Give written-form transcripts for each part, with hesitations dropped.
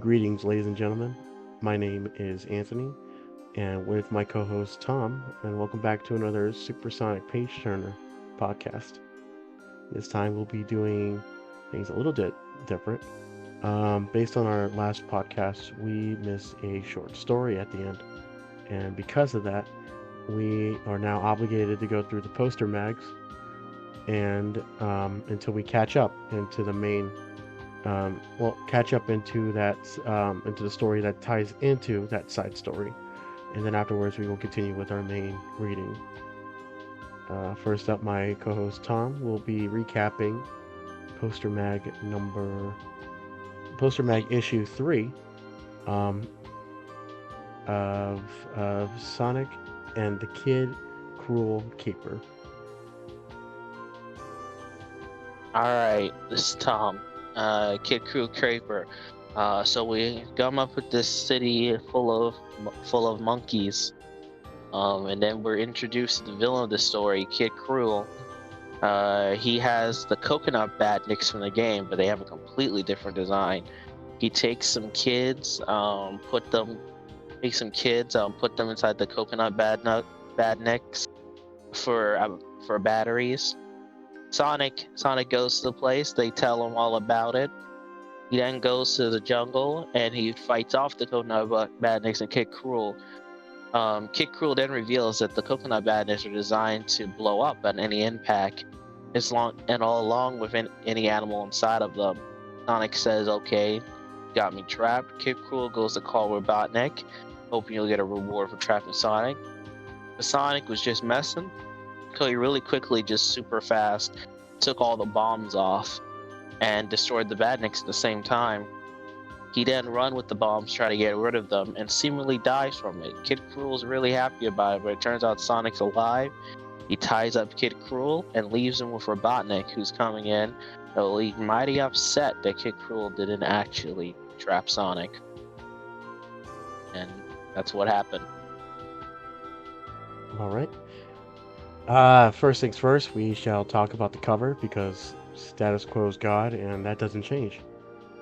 Greetings, ladies and gentlemen. My name is Anthony, and with my co host Tom, and welcome back to another Supersonic Page Turner podcast. This time we'll be doing things a little bit different. Based on our last podcast, we missed a short story at the end, and because of that, we are now obligated to go through the poster mags and until we catch up into the main catch up into that into the story that ties into that side story, and then afterwards we will continue with our main reading. First up, my co-host Tom will be recapping poster mag number poster mag issue 3 um, of Sonic and the Kid Cruel Caper. All right, this is Tom, Kid Crew Creeper. So we come up with this city full of monkeys, and then we're introduced to the villain of the story, Kid Cruel. He has the coconut badniks from the game, but they have a completely different design. He takes some kids, put them inside the coconut badniks for batteries. Sonic goes to the place. They tell him all about it. He then goes to the jungle and he fights off the coconut badniks and Kid Cruel. Kid Cruel then reveals that the coconut badniks are designed to blow up at any impact, along with any animal inside of them. Sonic says, "Okay, got me trapped." Kid Cruel goes to call Robotnik, hoping you'll get a reward for trapping Sonic. But Sonic was just messing. So he really quickly, just super fast, took all the bombs off and destroyed the badniks at the same time. He then run with the bombs, try to get rid of them, and seemingly dies from it. Kid Cruel's really happy about it, but it turns out Sonic's alive. He ties up Kid Cruel and leaves him with Robotnik, who's coming in. Though he's mighty upset that Kid Cruel didn't actually trap Sonic. And that's what happened. All right. First things first, we shall talk about the cover because status quo is God, and that doesn't change.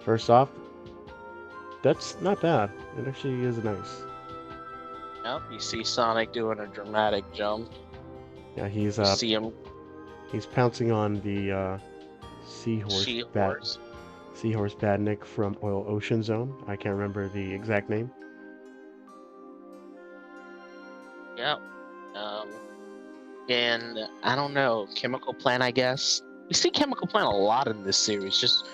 First off, that's not bad. It actually is nice. Yep, you see Sonic doing a dramatic jump. Yeah, You see him he's pouncing on the seahorse badnik from Oil Ocean Zone. I can't remember the exact name. Yep. And I don't know, Chemical Plant, I guess. We see Chemical Plant a lot in this series. No, Just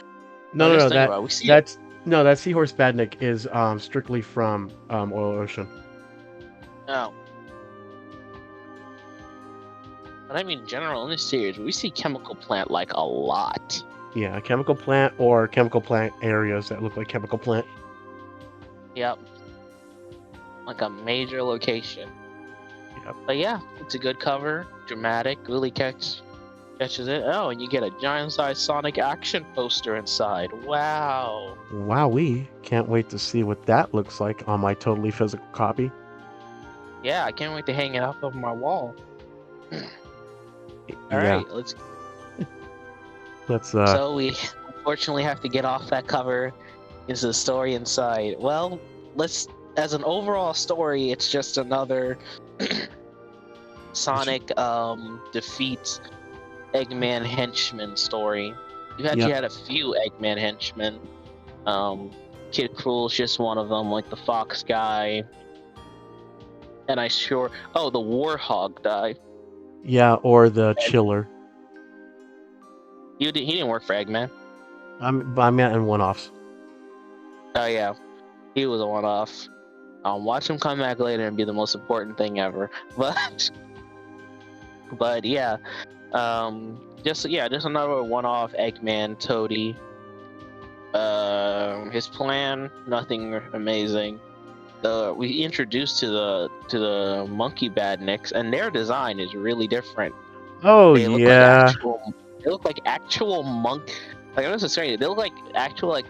no, think that about it. We see it. that's no, that seahorse badnik is strictly from Oil Ocean. Oh. But I mean, in general, in this series, we see Chemical Plant like a lot. Yeah, a chemical plant or chemical plant areas that look like chemical plant. Yep. Like a major location. Yep. But yeah, it's a good cover, dramatic, really catches it. Oh, and you get a giant-sized Sonic action poster inside. Wow. Wowee. Can't wait to see what that looks like on my totally physical copy. Yeah, I can't wait to hang it up on my wall. All Yeah. right, let's. Let's So we unfortunately have to get off that cover. Is the story inside? Well, as an overall story, it's just another Sonic defeats Eggman henchman story. You actually had a few Eggman henchmen. Kid Cruel's just one of them, like the Fox guy. And the Warhog guy. Yeah, or the Chiller. He didn't work for Eggman. I meant in one-offs. Oh yeah, he was a one-off. Watch him come back later and be the most important thing ever. But yeah, just another one-off Eggman Toady. His plan, nothing amazing. We introduced to the monkey badniks, and their design is really different. Oh They look yeah. they look like actual monk. Like I'm just saying, they look like actual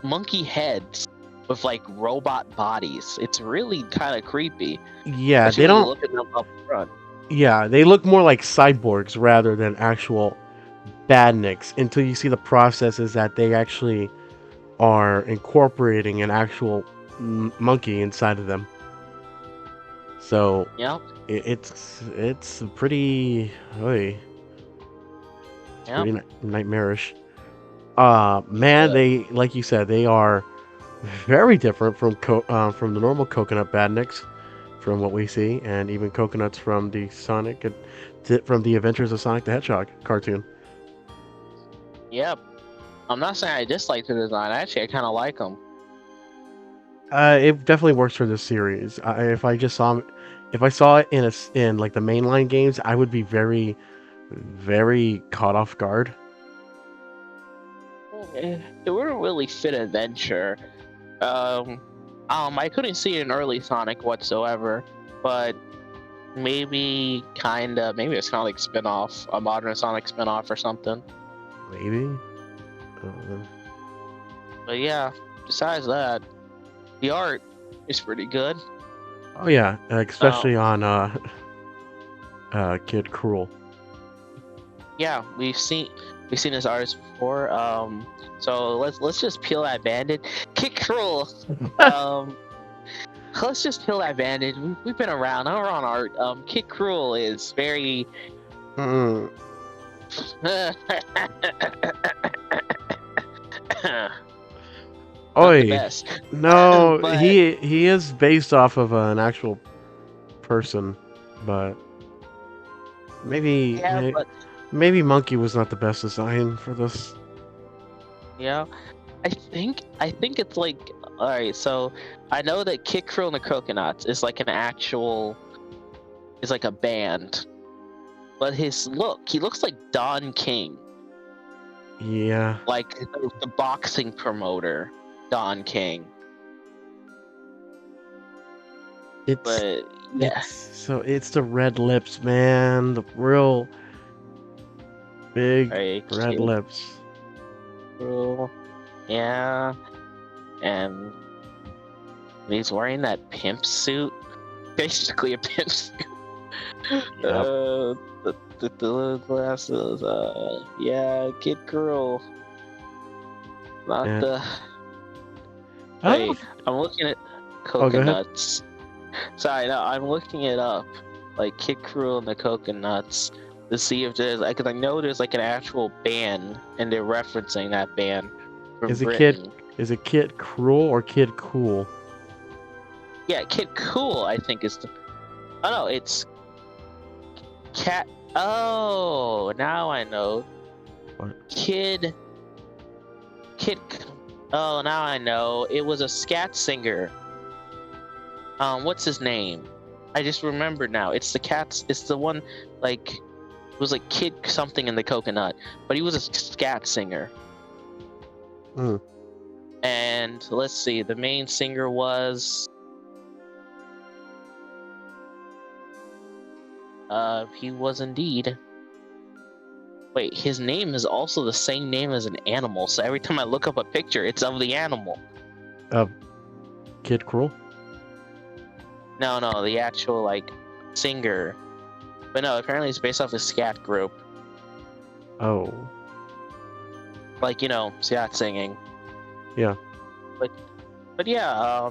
monkey heads with like robot bodies. It's really kind of creepy. Yeah, Especially they when you don't. look at them up front. Yeah, they look more like cyborgs rather than actual badniks until you see the processes that they actually are incorporating an actual monkey inside of them. So Yep. it's pretty, oy, it's Yep. pretty nightmarish. Man, Uh, they, like you said, they are very different from from the normal coconut badniks from what we see, and even coconuts from the from the Adventures of Sonic the Hedgehog cartoon. yep. I'm not saying I dislike the design. Actually, I kind of like them. It definitely works for this series. If I just saw, if I saw it in like the mainline games, I would be very, very caught off guard. It wouldn't really fit adventure. I couldn't see it in early Sonic whatsoever, but maybe it's kind of like spin-off, a modern Sonic spin-off or something. Maybe. But yeah, besides that, the art is pretty good. Oh yeah, like, Um, especially on Kid Cruel. yeah, we've seen his artist before. So let's just peel that bandage. Kick Cruel. Um, let's just peel that bandage. We've been around. We're on art. Kid Cruel is very. Mm. Not the Oi, best. no, But he is based off of an actual person, but maybe yeah, but maybe Monkey was not the best design for this. yeah, I think it's like, all right. So I know that Kid Cruel and the Coconuts is like is like a band, but he looks like Don King, Yeah, like the boxing promoter, Don King. it's But yeah, it's the red lips, man, the real big right, red Kid lips. Cruel, yeah, and he's wearing that pimp suit, basically a pimp suit. Yep. The little glasses. Yeah, Kid Cruel. Not And the. I don't know. Wait, I'm looking at Oh, go ahead. coconuts. Sorry, no, I'm looking it up, like Kid Cruel and the Coconuts, to see if there's like, 'cause I know there's like an actual band, and they're referencing that band from Is it Britain. Kid Cruel or Kid Cool? Yeah, Kid Cool, I think is the. Oh no, it's Cat. Oh, now I know. What? Kid. Oh, now I know. It was a scat singer. What's his name? I just remembered now. It's the cats. It's the one, like, it was like Kid something in the Coconut, but he was a scat singer. Hmm. And let's see, the main singer was. He was indeed. Wait, his name is also the same name as an animal, so every time I look up a picture, it's of the animal. Kid Cruel? No, the actual, like, singer. But no, apparently it's based off a scat group. Oh. Like, scat singing. Yeah. But yeah,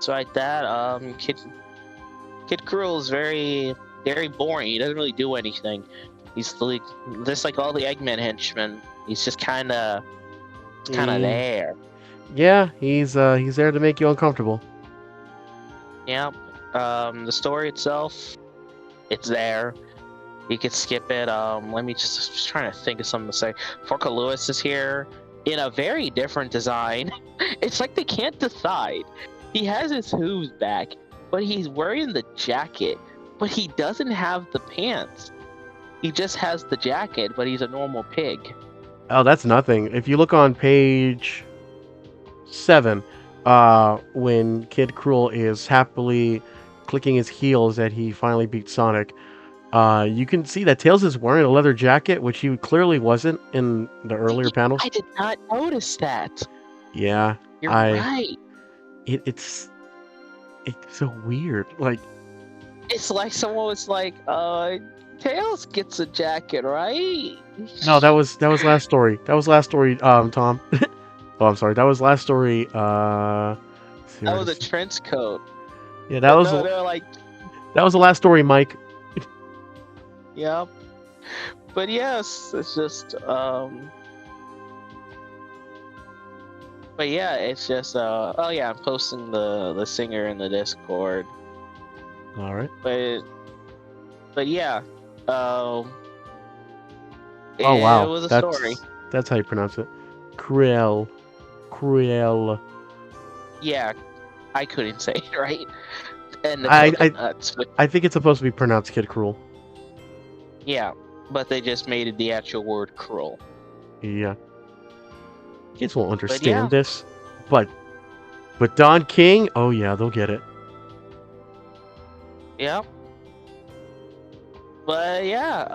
so like that, Kid Cruel is very, very boring. He doesn't really do anything. He's like, just like all the Eggman henchmen. He's just kind of there. Yeah, he's there to make you uncomfortable. Yeah. The story itself, it's there. You could skip it. Let me just trying to think of something to say. Forca Lewis is here in a very different design. It's like they can't decide. He has his hooves back, but he's wearing the jacket, but he doesn't have the pants. He just has the jacket, but he's a normal pig. Oh, that's nothing. If you look on page 7, when Kid Cruel is happily clicking his heels that he finally beat Sonic, you can see that Tails is wearing a leather jacket, which he clearly wasn't in the earlier panels. I did not notice that. Yeah, You're right. it's so weird. Like, It's like someone was like, Tails gets a jacket, right? no, that was last story. That was last story, Tom. Oh, I'm sorry. That was last story. That was a trench coat. Yeah, But no, they're like, that was the last story, Mike. yeah. But yes, it's just But yeah, it's just oh yeah, I'm posting the singer in the Discord. All right. But yeah, Oh it wow, was a story. that's how you pronounce it. Cruel. Yeah, I couldn't say it right. And the I coconuts. But I think it's supposed to be pronounced Kid Cruel. yeah, but they just made it the actual word cruel. Yeah. Kids won't But understand yeah, this, but Don King, oh yeah, they'll get it. yeah. But yeah,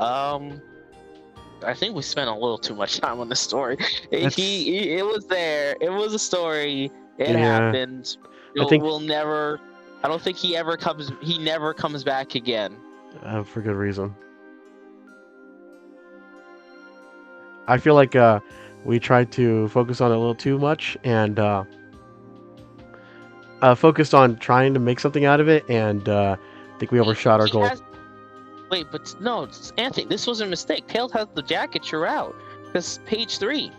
I think we spent a little too much time on the story. It was there. It was a story. It Yeah, happened. I think We'll never. I don't think he ever comes. He never comes back again. for good reason. I feel like we tried to focus on it a little too much and focused on trying to make something out of it, and I think we overshot our goal. Wait, but no, Anthony, this was a mistake. Tails has the jacket throughout. Because page 3.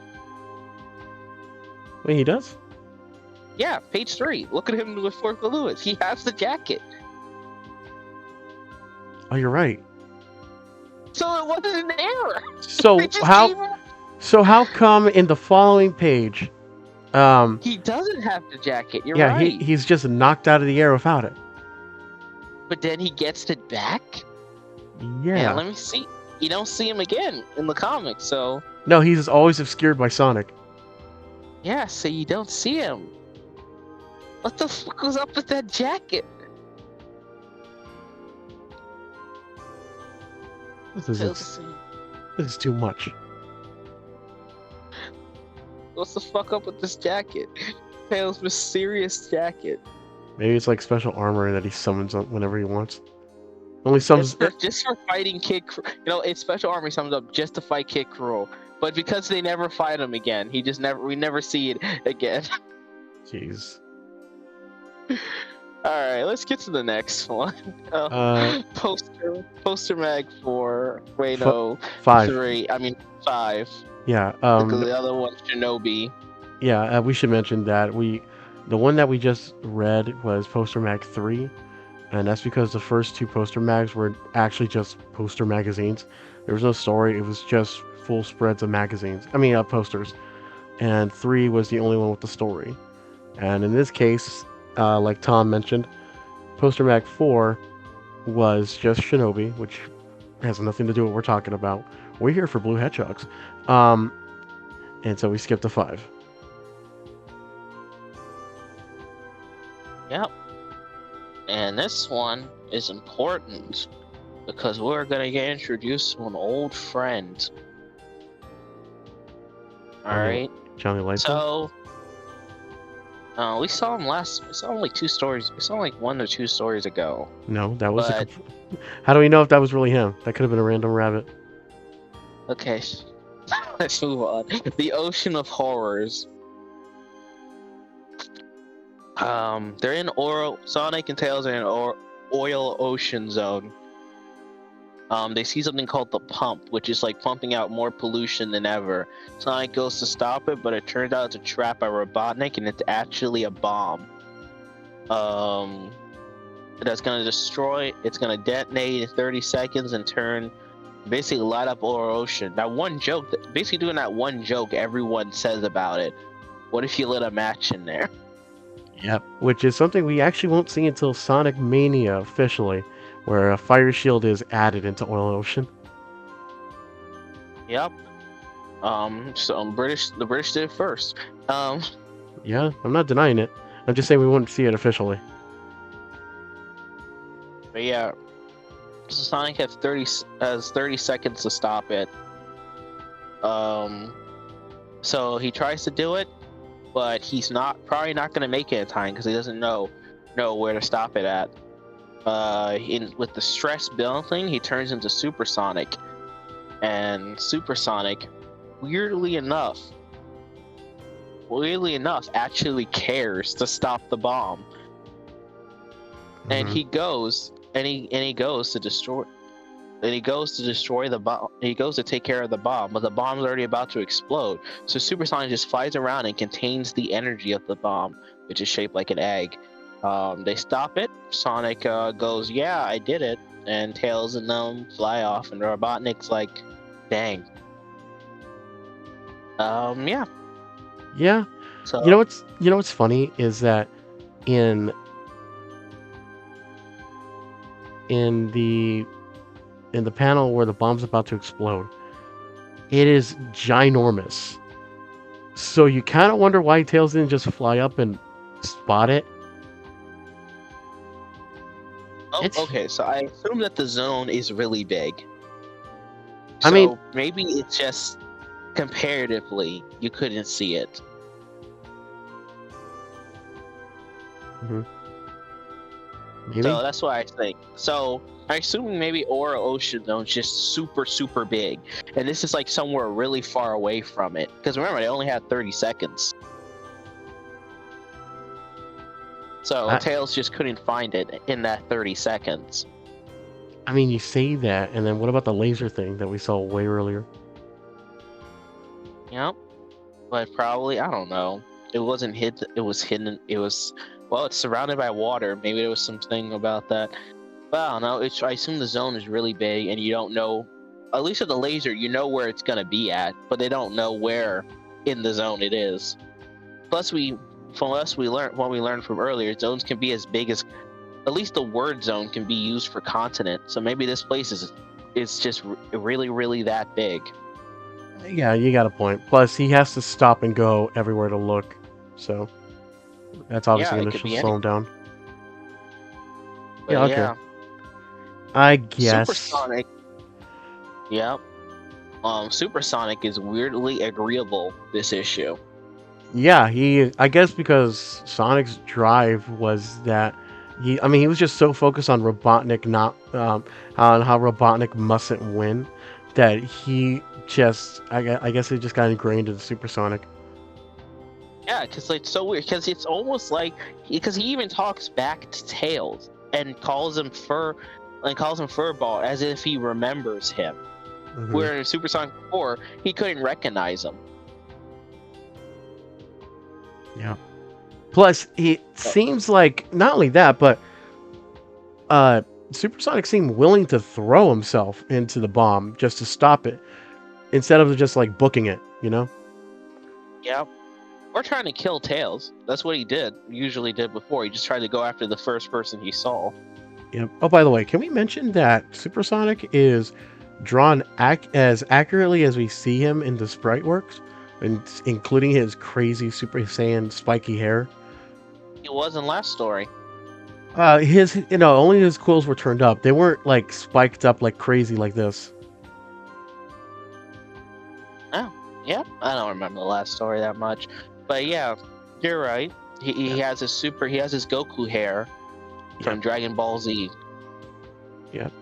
Wait, he does? Yeah, page 3. Look at him with Fort Lewis. He has the jacket. Oh, you're right. So it wasn't an error. So how come in the following page, he doesn't have the jacket. You're yeah, right. he's just knocked out of the air without it. But then he gets it back. Yeah. And let me see. You don't see him again in the comics, so. No, he's always obscured by Sonic. Yeah, so you don't see him. What the fuck was up with that jacket? This is too much. What's the fuck up with this jacket? Tails' mysterious jacket. Maybe it's like special armor that he summons whenever he wants. Only summons just for fighting Kid. It's special armor he summons up just to fight Kid Cruel. But because they never fight him again, we never see it again. Jeez. All right, let's get to the next one. Poster mag 4. Wait, no, 5. 3. I mean 5. Yeah. Because the other one's Shinobi. Yeah, we should mention that the one that we just read was Poster Mag 3, and that's because the first 2 poster mags were actually just poster magazines. There was no story; it was just full spreads of magazines. I mean, posters. And 3 was the only one with the story. And in this case, like Tom mentioned, Poster Mag 4 was just Shinobi, which has nothing to do with what we're talking about. We're here for Blue Hedgehogs. And so we skipped to 5. Yep. And this one is important because we're gonna get introduced to an old friend. Alright. Johnny Lightfoot? So we saw him like 2 stories. We saw him like 1 or 2 stories ago. No, that was how do we know if that was really him? That could have been a random rabbit. Okay. Let's move on. The Ocean of Horrors. They're in Sonic and Tails are in oil ocean zone. They see something called the pump, which is like pumping out more pollution than ever. Sonic goes to stop it, but it turns out it's a trap by Robotnik, and it's actually a bomb. That's gonna destroy. It's gonna detonate in 30 seconds and basically light up Oil Ocean. That one joke, basically doing that one joke everyone says about it. What if you lit a match in there? Yep. Which is something we actually won't see until Sonic Mania officially, where a fire shield is added into Oil Ocean. Yep. So the British did it first. Yeah, I'm not denying it. I'm just saying we won't see it officially. But yeah, so Sonic has 30 seconds to stop it. So he tries to do it, but he's probably not gonna make it in time because he doesn't know where to stop it at. With the stress building, he turns into Supersonic, and Supersonic, weirdly enough, weirdly enough, actually cares to stop the bomb, and Mhm. he goes and he goes to destroy. And he goes to destroy the bomb. He goes to take care of the bomb, but the bomb's already about to explode. So Supersonic just flies around and contains the energy of the bomb, which is shaped like an egg. They stop it. Sonic goes, "Yeah, I did it," and Tails and them fly off. And Robotnik's like, "Dang." Yeah. Yeah. So You know what's funny is that in in the in the panel where the bomb's about to explode, it is ginormous. So you kind of wonder why Tails didn't just fly up and spot it. It's okay. So I assume that the zone is really big. I mean, So maybe it's just comparatively you couldn't see it. mhm, So maybe. that's what I think. So I assume maybe Aura Ocean Zone's just super, super big. And this is like somewhere really far away from it. Because remember, they only had 30 seconds. So I Tails just couldn't find it in that 30 seconds. I mean, you say that, and then what about the laser thing that we saw way earlier? Yep. But probably, I don't know. It wasn't hid. It was hidden. It was, well, it's surrounded by water. Maybe there was something about that. But I don't know. I assume the zone is really big, and you don't know. At least with the laser, you know where it's gonna be at, but they don't know where in the zone it is. Plus, what we learned from earlier, zones can be as big as, at least the word zone can be used for continent. So maybe this place is just really, really that big. Yeah, you got a point. Plus, he has to stop and go everywhere to look, so that's Yeah, obviously it going could to be slow any. him down. Yeah, But okay. yeah, I guess. Supersonic. Yeah. Supersonic is weirdly agreeable this issue. Yeah, I guess because Sonic's drive was that I mean, he was just so focused on Robotnik not, on how Robotnik mustn't win, that he just, I guess it just got ingrained into Supersonic. Yeah, because it's so weird. Because it's almost like because he even talks back to Tails and calls him Furball as if he remembers him. Hmm. Where in Supersonic 4, he couldn't recognize him. Yeah. Plus, it seems like not only that, but uh, Supersonic seemed willing to throw himself into the bomb just to stop it, instead of just like booking it. You know? Yeah. Or trying to kill Tails. That's what he did. Usually did before. He just tried to go after the first person he saw. Yep. Oh, by the way, can we mention that Supersonic is drawn as accurately as we see him in the sprite works, and including his crazy Super Saiyan spiky hair. He was in last story. His only his quills were turned up. They weren't like spiked up like crazy like this. Oh, yeah. I don't remember the last story that much. But yeah, you're right. He Yep. has he has his Goku hair from Yep. Dragon Ball Z. Yep.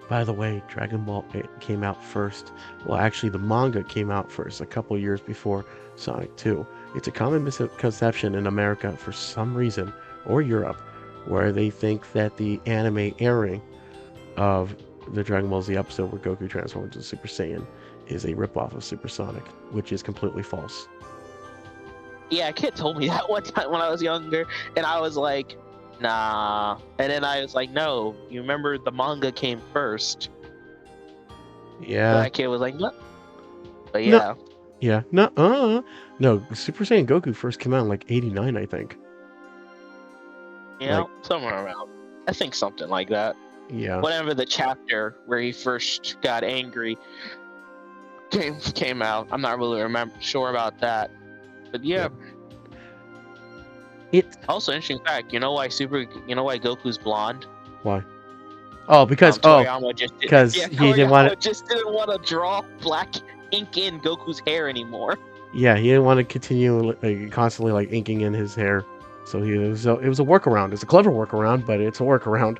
By the way, Dragon Ball it came out first. Well, actually, the manga came out first, a couple years before Sonic 2. It's a common misconception in America for some reason, or Europe, where they think that the anime airing of the Dragon Ball Z episode where Goku transforms into Super Saiyan is a ripoff of Supersonic, which is completely false. Yeah, a kid told me that one time when I was younger, and I was like, nah. And then I was like, no, you remember the manga came first. Yeah. That kid was like, no. But No. yeah, Yeah. No. No. Super Saiyan Goku first came out in like '89, I think. you Like, know, somewhere around. I think something like that. yeah. Whatever the chapter where he first got angry came out. I'm not really sure about that. But yeah. Yep. It. Also, interesting fact. You know why Goku's blonde? Why? Oh, Toriyama just did. because Yeah, he didn't want Toriyama it. just didn't want to draw black ink in Goku's hair anymore. Yeah, he didn't want to continue constantly like inking in his hair. So it was a workaround. It's a clever workaround, but it's a workaround.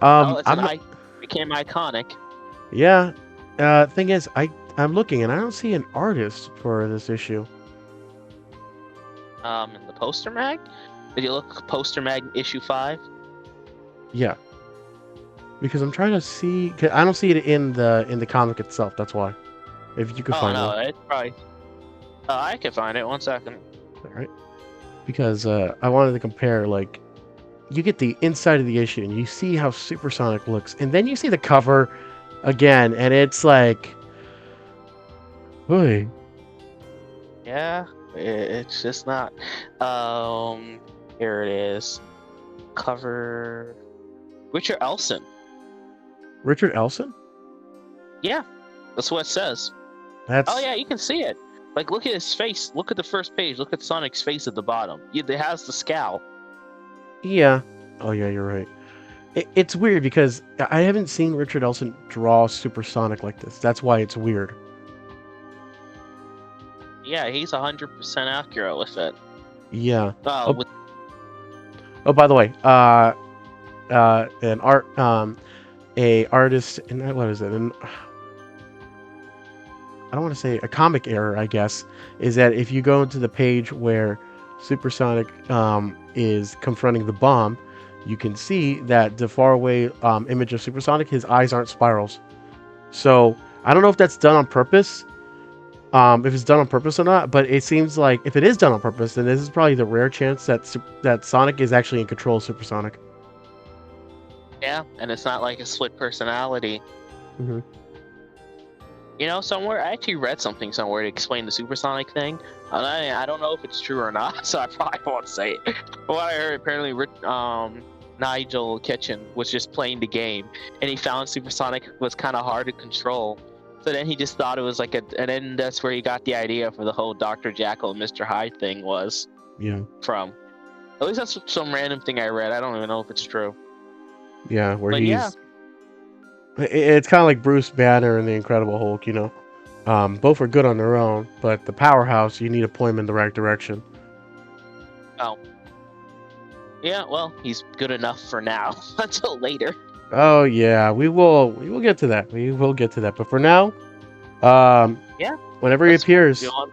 Oh, I'm not, became iconic. yeah. Thing is, I'm looking and I don't see an artist for this issue. in the poster mag. Did you look poster mag issue 5? Yeah, because I'm trying to see. 'Cause I don't see it in the comic itself. That's why. If you could Oh find one, no, it's probably. I can find it. 1 second. all right? Because I wanted to compare. Like, you get the inside of the issue, and you see how Supersonic looks, and then you see the cover again, and it's like, boy, Yeah, it's just not. Here it is. Cover. Richard Elson. Richard Elson. Yeah, that's what it says. Oh That's yeah, you can see it. Like, look at his face. Look at the first page. Look at Sonic's face at the bottom. It has the scowl. yeah. Oh yeah, you're right. It's weird because I haven't seen Richard Elson draw Supersonic like this. That's why it's weird. Yeah, he's 100% accurate with it. Yeah. Oh, Oh, with oh, by the way, an a artist, and what is it? And I don't want to say a comic error, I guess, is that if you go into the page where Supersonic is confronting the bomb, you can see that the faraway image of Supersonic, his eyes aren't spirals. So I don't know if that's done on purpose, if it's done on purpose or not, but it seems like if it is done on purpose, then this is probably the rare chance that Sonic is actually in control of Supersonic. yeah, and it's not like a split personality. Hmm. You know, somewhere I actually read something somewhere to explain the Supersonic thing, and I don't know if it's true or not, so I probably won't say it. But what I heard, apparently, Nigel Kitchen was just playing the game, and he found Supersonic was kind of hard to control. So then he just thought it was like and then that's where he got the idea for the whole Dr. Jekyll and Mr. Hyde thing was Yeah. from. At least that's some random thing I read. I don't even know if it's true. Yeah, where But yeah, it's kind of like Bruce Banner and the Incredible Hulk, you know. Both are good on their own, but the powerhouse, you need to point him in the right direction. oh, yeah. Well, he's good enough for now. Until later. Oh yeah, we will get to that. We will get to that. But for now, um, Yeah. whenever he Let's appears, go on.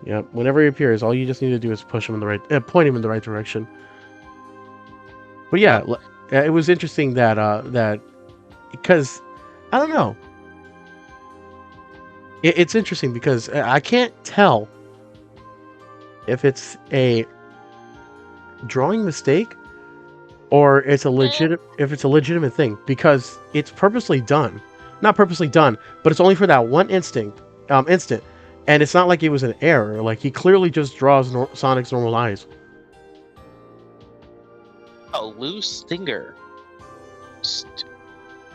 yeah, whenever he appears, all you just need to do is push him in the right, point him in the right direction. But yeah, Yep. it was interesting that because I don't know, it's interesting because I can't tell if it's a drawing mistake or it's a Eh, legitimate thing because it's purposely done, not purposely done, but it's only for that one instant, and it's not like it was an error. Like he clearly just draws Sonic's normal eyes. oh, Lou Stinger. St-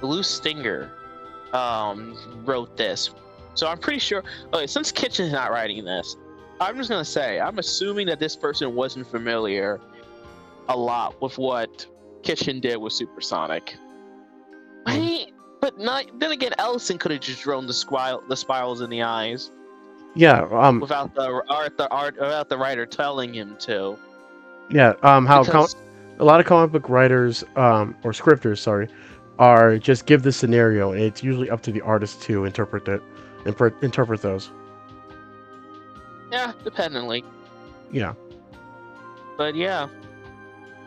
Lou Stinger wrote this. So I'm pretty sure. Okay, since Kitchen's not writing this, I'm just gonna say I'm assuming that this person wasn't familiar a lot with what Kitchen did with Supersonic. Um, But not, then again, Ellison could have just drawn the spirals in the eyes yeah, without without the writer telling him to. yeah, Because a lot of comic book writers, or scripters, sorry, are just give the scenario, and it's usually up to the artist to interpret it, interpret those. yeah, dependently. Yeah. But yeah,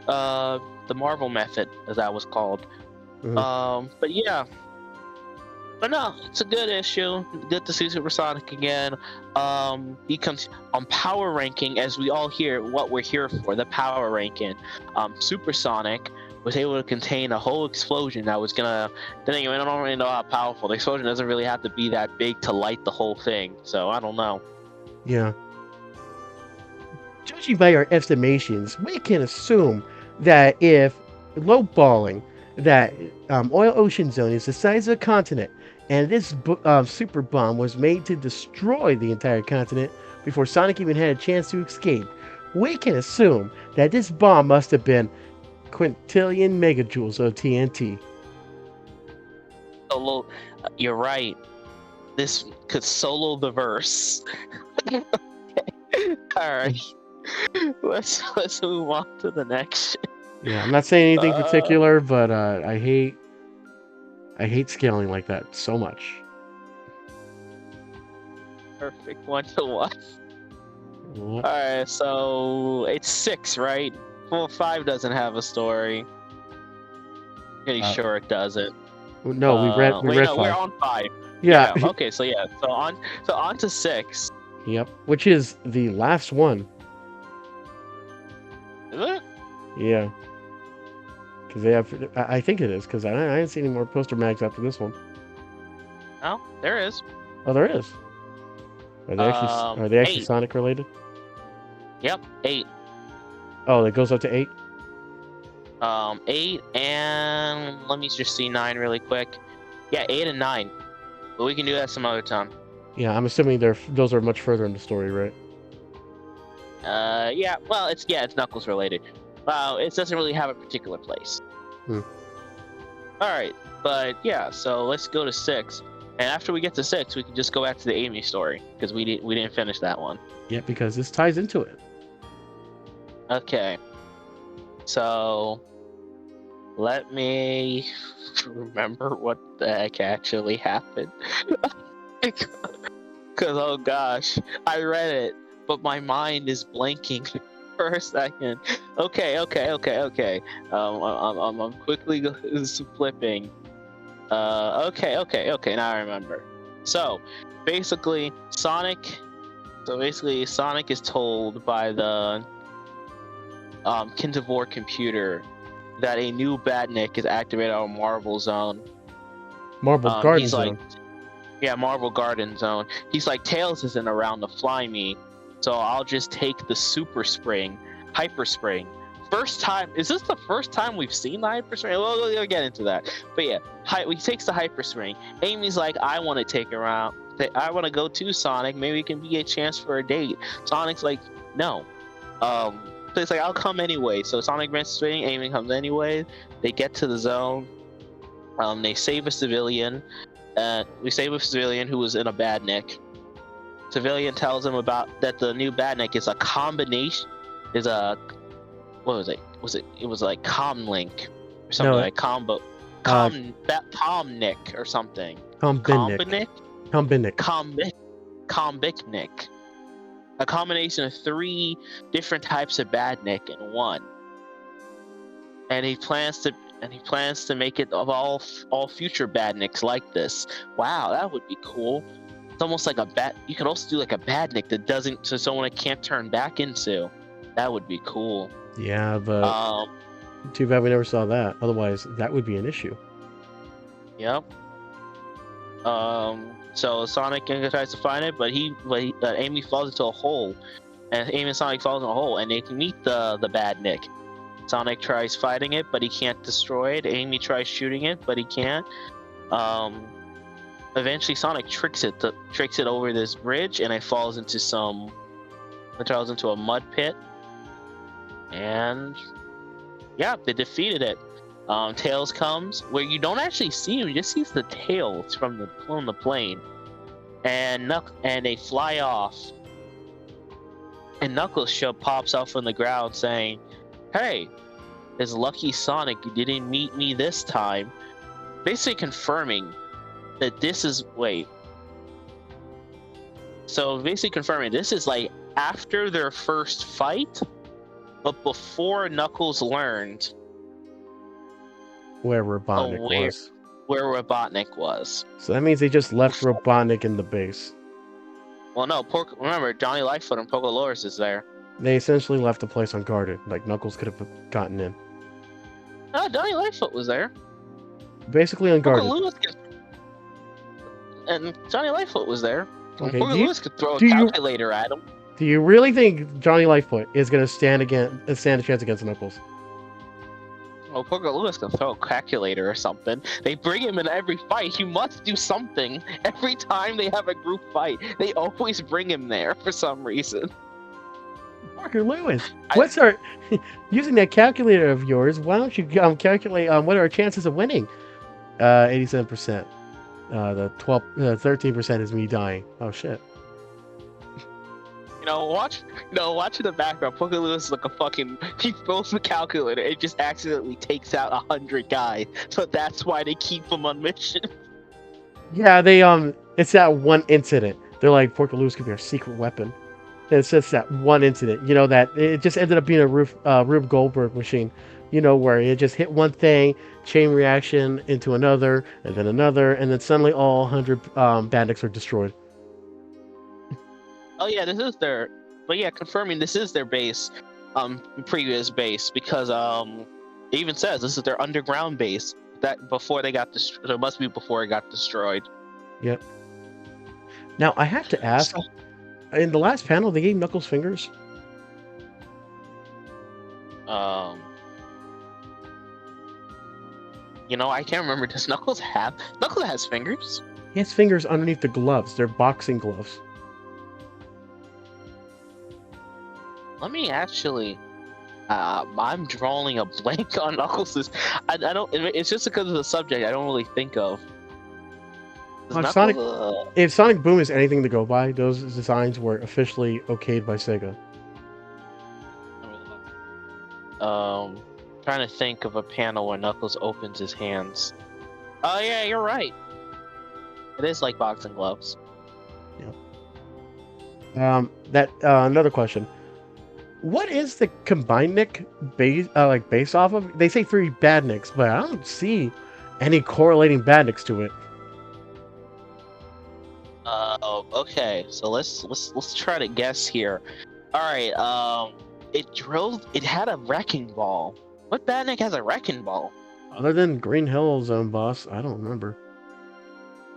the Marvel method, as that was called. Mhm. But yeah, but no, it's a good issue. Good to see Supersonic again. He comes on power ranking, as we all hear what we're here for, the power ranking. Supersonic was able to contain a whole explosion that was gonna. Then again, I don't really know how powerful the explosion doesn't really have to be that big to light the whole thing. So I don't know. Yeah. Judging by our estimations, we can assume that if lowballing that oil ocean zone is the size of a continent, and this super bomb was made to destroy the entire continent before Sonic even had a chance to escape, we can assume that this bomb must have been quintillion megajoules of TNT. Solo, you're right. This could solo the verse. All right, let's move on to the next. Yeah, I'm not saying anything Uh, particular, but I hate scaling like that so much. Perfect one to watch. What? Alright, so it's 6, right? 5 doesn't have a story. Pretty Uh, sure it doesn't. no, we Wait, read no, we're 5. on 5. Yeah. Yeah, okay, so yeah. So on to 6. Yep. Which is the last one. Is it? Yeah. Because they have. I think it is because I didn't see any more poster mags after this one. Oh, there is. Oh, there is. Are they actually 8. Sonic related? Yep, 8. Oh, it goes up to 8. 8 and let me just see 9 really quick. Yeah, 8 and 9. But we can do that some other time. Yeah, I'm assuming those are much further in the story, right? Yeah. Well, it's Knuckles related. It doesn't really have a particular place. Hmm. All right, but yeah. So let's go to 6, and after we get to 6, we can just go back to the Amy story because we didn't finish that one. Yeah, because this ties into it. Okay. So let me remember what the heck actually happened. Because oh gosh, I read it, but my mind is blanking for a second. Okay. I'm quickly flipping. Okay. Now I remember. So basically, Sonic is told by the Kintivore computer that a new Badnik is activated on Marvel Zone. Marble Garden He's Zone. like, yeah, Marvel Garden Zone. He's like, Tails isn't around to fly me, so I'll just take the Super Spring, Hyper Spring. First time, is this the first time we've seen the Hyper Spring? We'll get into that. But yeah, he takes the Hyper Spring. Amy's like, I want to take her around. I want to go to Sonic. Maybe it can be a chance for a date. Sonic's like, no. So it's like, I'll come anyway. So Sonic grants the swing, Amy comes anyway. They get to the zone. They save a civilian. We save a civilian who was in a badnik. Civilian tells him about that the new badnik is a combination. What was it? It was like Comlink or something like combo. Comnick or something. Combinic. Combinic. A combination of 3 different types of badnik in one. And he plans to make it of all future badniks like this. Wow, that would be cool. It's almost like you could also do like a badnik that doesn't, so someone it can't turn back into. That would be cool. Yeah, but too bad we never saw that. Otherwise, that would be an issue. Yep. So Sonic tries to find it, but Amy falls into a hole, and Amy and Sonic falls in a hole, and they can meet the badnik. Sonic tries fighting it, but he can't destroy it. Amy tries shooting it, but he can't. Eventually, Sonic tricks it over this bridge, and it falls into a mud pit. And yeah, they defeated it. Tails comes, where you don't actually see him; you just see the tails from the plane, and they fly off. And Knuckles pops out from the ground saying, "Hey, it's lucky Sonic you didn't meet me this time." Basically confirming that this is this is like after their first fight, but before Knuckles learned Where Robotnik was. Where Robotnik was. So that means they just left Robotnik in the base. Well, no, remember, Johnny Lightfoot and Pocolores is there. They essentially left the place unguarded. Like, Knuckles could have gotten in. No, Johnny Lightfoot was there. Basically unguarded. And Johnny Lightfoot was there. Okay, Pocolores could throw a calculator at him. Do you really think Johnny Lightfoot is going to stand a chance against Knuckles? Well, Pocolores can throw a calculator or something. They bring him in every fight. He must do something. Every time they have a group fight, they always bring him there for some reason. Parker Lewis, using that calculator of yours? Why don't you calculate what are our chances of winning? 87%. The 13% is me dying. Oh shit. Watch in the background. Pocolores is like he throws the calculator. It just accidentally takes out 100 guys. So that's why they keep him on mission. Yeah, it's that one incident. They're like, Pocolores could be our secret weapon. It's just that one incident, that it just ended up being a Rube Goldberg machine, where it just hit one thing, chain reaction into another, and then suddenly all 100 bandits are destroyed. Oh yeah, this is their. But yeah, confirming this is their base, previous base because it even says this is their underground base. That before they got destroyed, so it must be before it got destroyed. Yep. Now I have to ask, So, in the last panel they gave Knuckles fingers. um, I can't remember. Does Knuckles have? Knuckles has fingers. He has fingers underneath the gloves. They're boxing gloves. Let me actually. I'm drawing a blank on Knuckles'. I don't. It's just because of the subject. I don't really think of. If Sonic Boom is anything to go by, those designs were officially okayed by Sega. Trying to think of a panel where Knuckles opens his hands. Oh yeah, you're right. It is like boxing gloves. Yeah. Another question. What is the combined Nick based off of? They say 3 bad Nicks, but I don't see any correlating bad Nicks to it. Okay. So let's try to guess here. All right. It had a wrecking ball. What bad Nick has a wrecking ball? Other than Green Hill's own boss, I don't remember.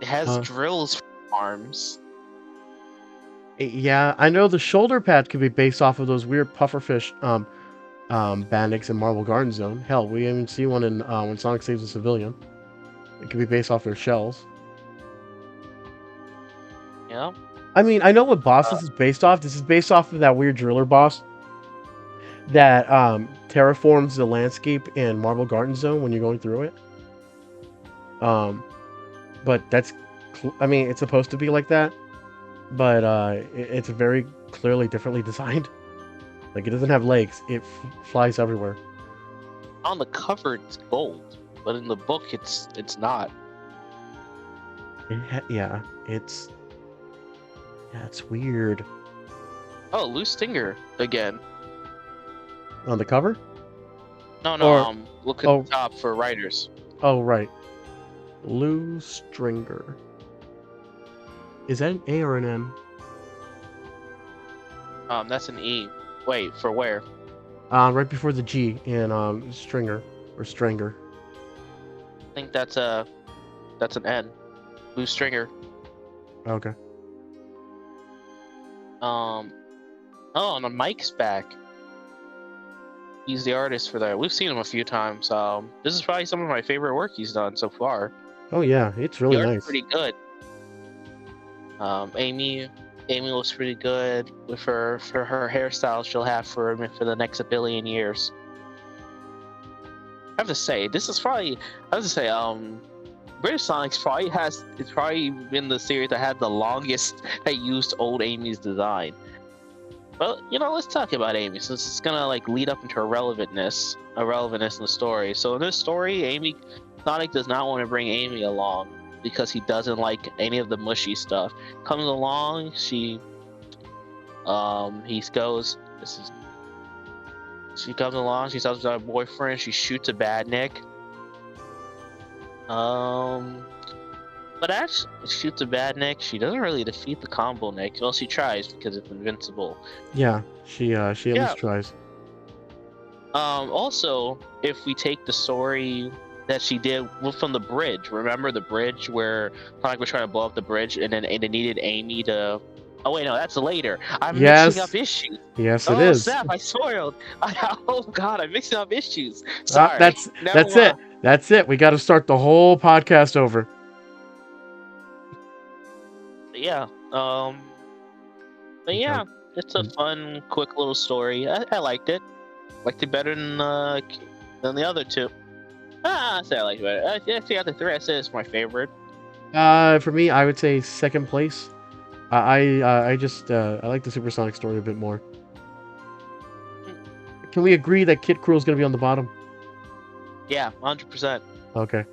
It has drills for arms. Yeah, I know the shoulder pad could be based off of those weird pufferfish bandits in Marble Garden Zone. Hell, we even see one in when Sonic saves a civilian. It could be based off their shells. Yeah. I mean, I know what boss this is based off. This is based off of that weird driller boss that terraforms the landscape in Marble Garden Zone when you're going through it. But that's, I mean, it's supposed to be like that, but it's very clearly differently designed. Like, it doesn't have legs; it flies everywhere. On the cover, it's gold, but in the book, it's not. It's weird. Oh, loose stinger again. On the cover? No. Look at the top for writers. Oh, right. Lou Stringer. Is that an A or an M? That's an E. Wait, for where? Right before the G in Stringer or Stranger. I think that's an N. Lou Stringer. Okay. And the Mike's back. He's the artist for that. We've seen him a few times. This is probably some of my favorite work he's done so far. Oh yeah, it's really nice. Pretty good. Amy looks pretty good with her hairstyle she'll have for the next 1 billion years. I have to say, British Sonic's probably been the series that had the longest that used old Amy's design. Well, let's talk about Amy since it's gonna lead up into her relevantness in the story. So in this story, Sonic does not want to bring Amy along because he doesn't like any of the mushy stuff. Comes along, she goes. She comes along. She talks to her boyfriend. She shoots a bad Nick. But actually, shoots a bad Nick. She doesn't really defeat the combo Nick. Well, she tries because it's invincible. Yeah, she at least tries. Also, if we take the story that she did from the bridge, remember the bridge where Sonic was trying to blow up the bridge, and it needed Amy to. Oh wait, no, that's later. I'm mixing up issues. Yes, it is. Oh snap! I spoiled. Oh god, I'm mixing up issues. Sorry. That's it. That's it. We got to start the whole podcast over. Yeah. But yeah, it's a fun, quick little story. I liked it. Liked it better than the other two. I say I like it better. I think the other 3, I say it's my favorite. For me, I would say second place. I like the Supersonic story a bit more. Can we agree that Kid Cruel is going to be on the bottom? Yeah, 100%. Okay.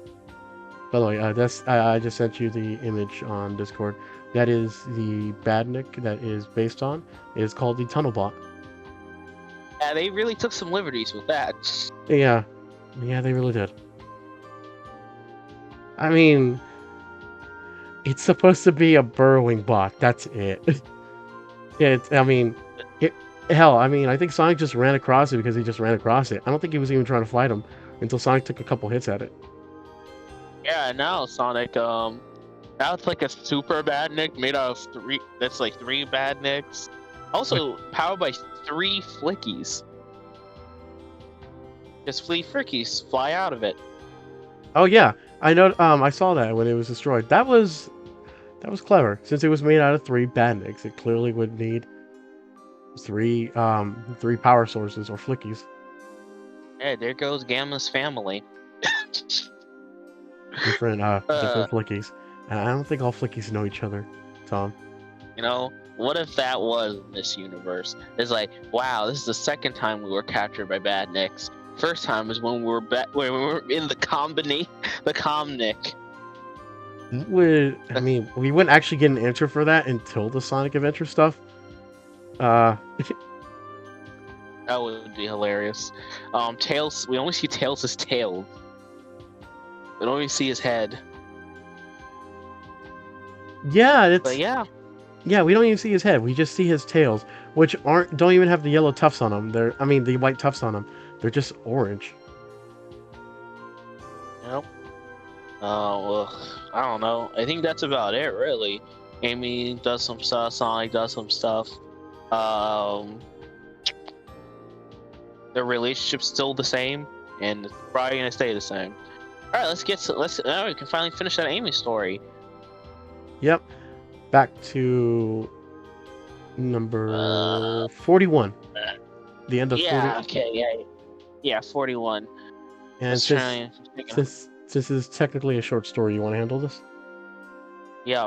By the way, I just sent you the image on Discord. That is the Badnik that is based on. It is called the Tunnelbot. Yeah, they really took some liberties with that. Yeah, yeah, they really did. I mean, it's supposed to be a burrowing bot. That's it. I mean, hell, I mean, I think Sonic just ran across it because he just ran across it. I don't think he was even trying to fight him until Sonic took a couple hits at it. Yeah, now Sonic, now it's like a super bad Nick made out of three. That's like three bad Nicks. Also powered by three flickies. Just three flickies fly out of it. Oh yeah, I know. I saw that when it was destroyed. That was clever. Since it was made out of three Badniks, it clearly would need three power sources or flickies. Yeah, there goes Gamma's family. Different flickies. And I don't think all flickies know each other, Tom. You know, what if that was this universe? It's like, wow, this is the second time we were captured by bad Nicks. First time was when we were in the Comnic. I mean, we wouldn't actually get an answer for that until the Sonic Adventure stuff. That would be hilarious. Tails. We only see Tails' tail. We don't even see his head. Yeah, But yeah. Yeah, we don't even see his head. We just see his tails, which don't even have the yellow tufts on them. The white tufts on them. They're just orange. Yep. Well, I don't know. I think that's about it, really. Amy does some stuff. Sonic does some stuff. Their relationship's still the same, and it's probably gonna stay the same. All right, now we can finally finish that Amy story. Yep. Back to number 41. The end of 40. Okay, yeah, 41. And since this is technically a short story, you want to handle this? Yeah.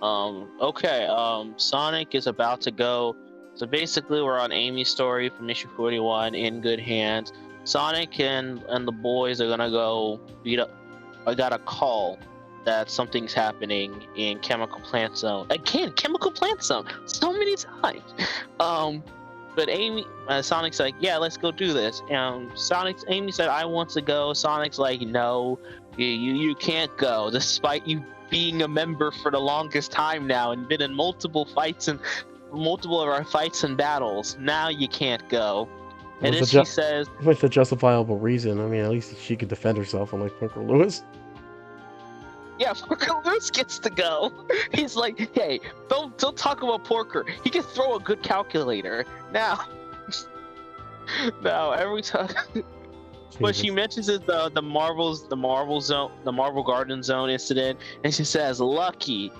Okay. Sonic is about to go. So basically, we're on Amy's story from issue 41 in good hands. Sonic and the boys are gonna go beat up. I got a call that something's happening in Chemical Plant Zone. Again, Chemical Plant Zone, so many times. But Sonic's like, yeah, let's go do this. And Amy said, I want to go. Sonic's like, no, you can't go, despite you being a member for the longest time now and been in multiple of our fights and battles. Now you can't go. And then she says, with a justifiable reason. I mean, at least she could defend herself, unlike Parker Lewis. Yeah, Porker Lewis gets to go. He's like, hey, don't talk about Porker. He can throw a good calculator. Now every time when she mentions it, the Marvel Garden Zone incident, and she says Lucky.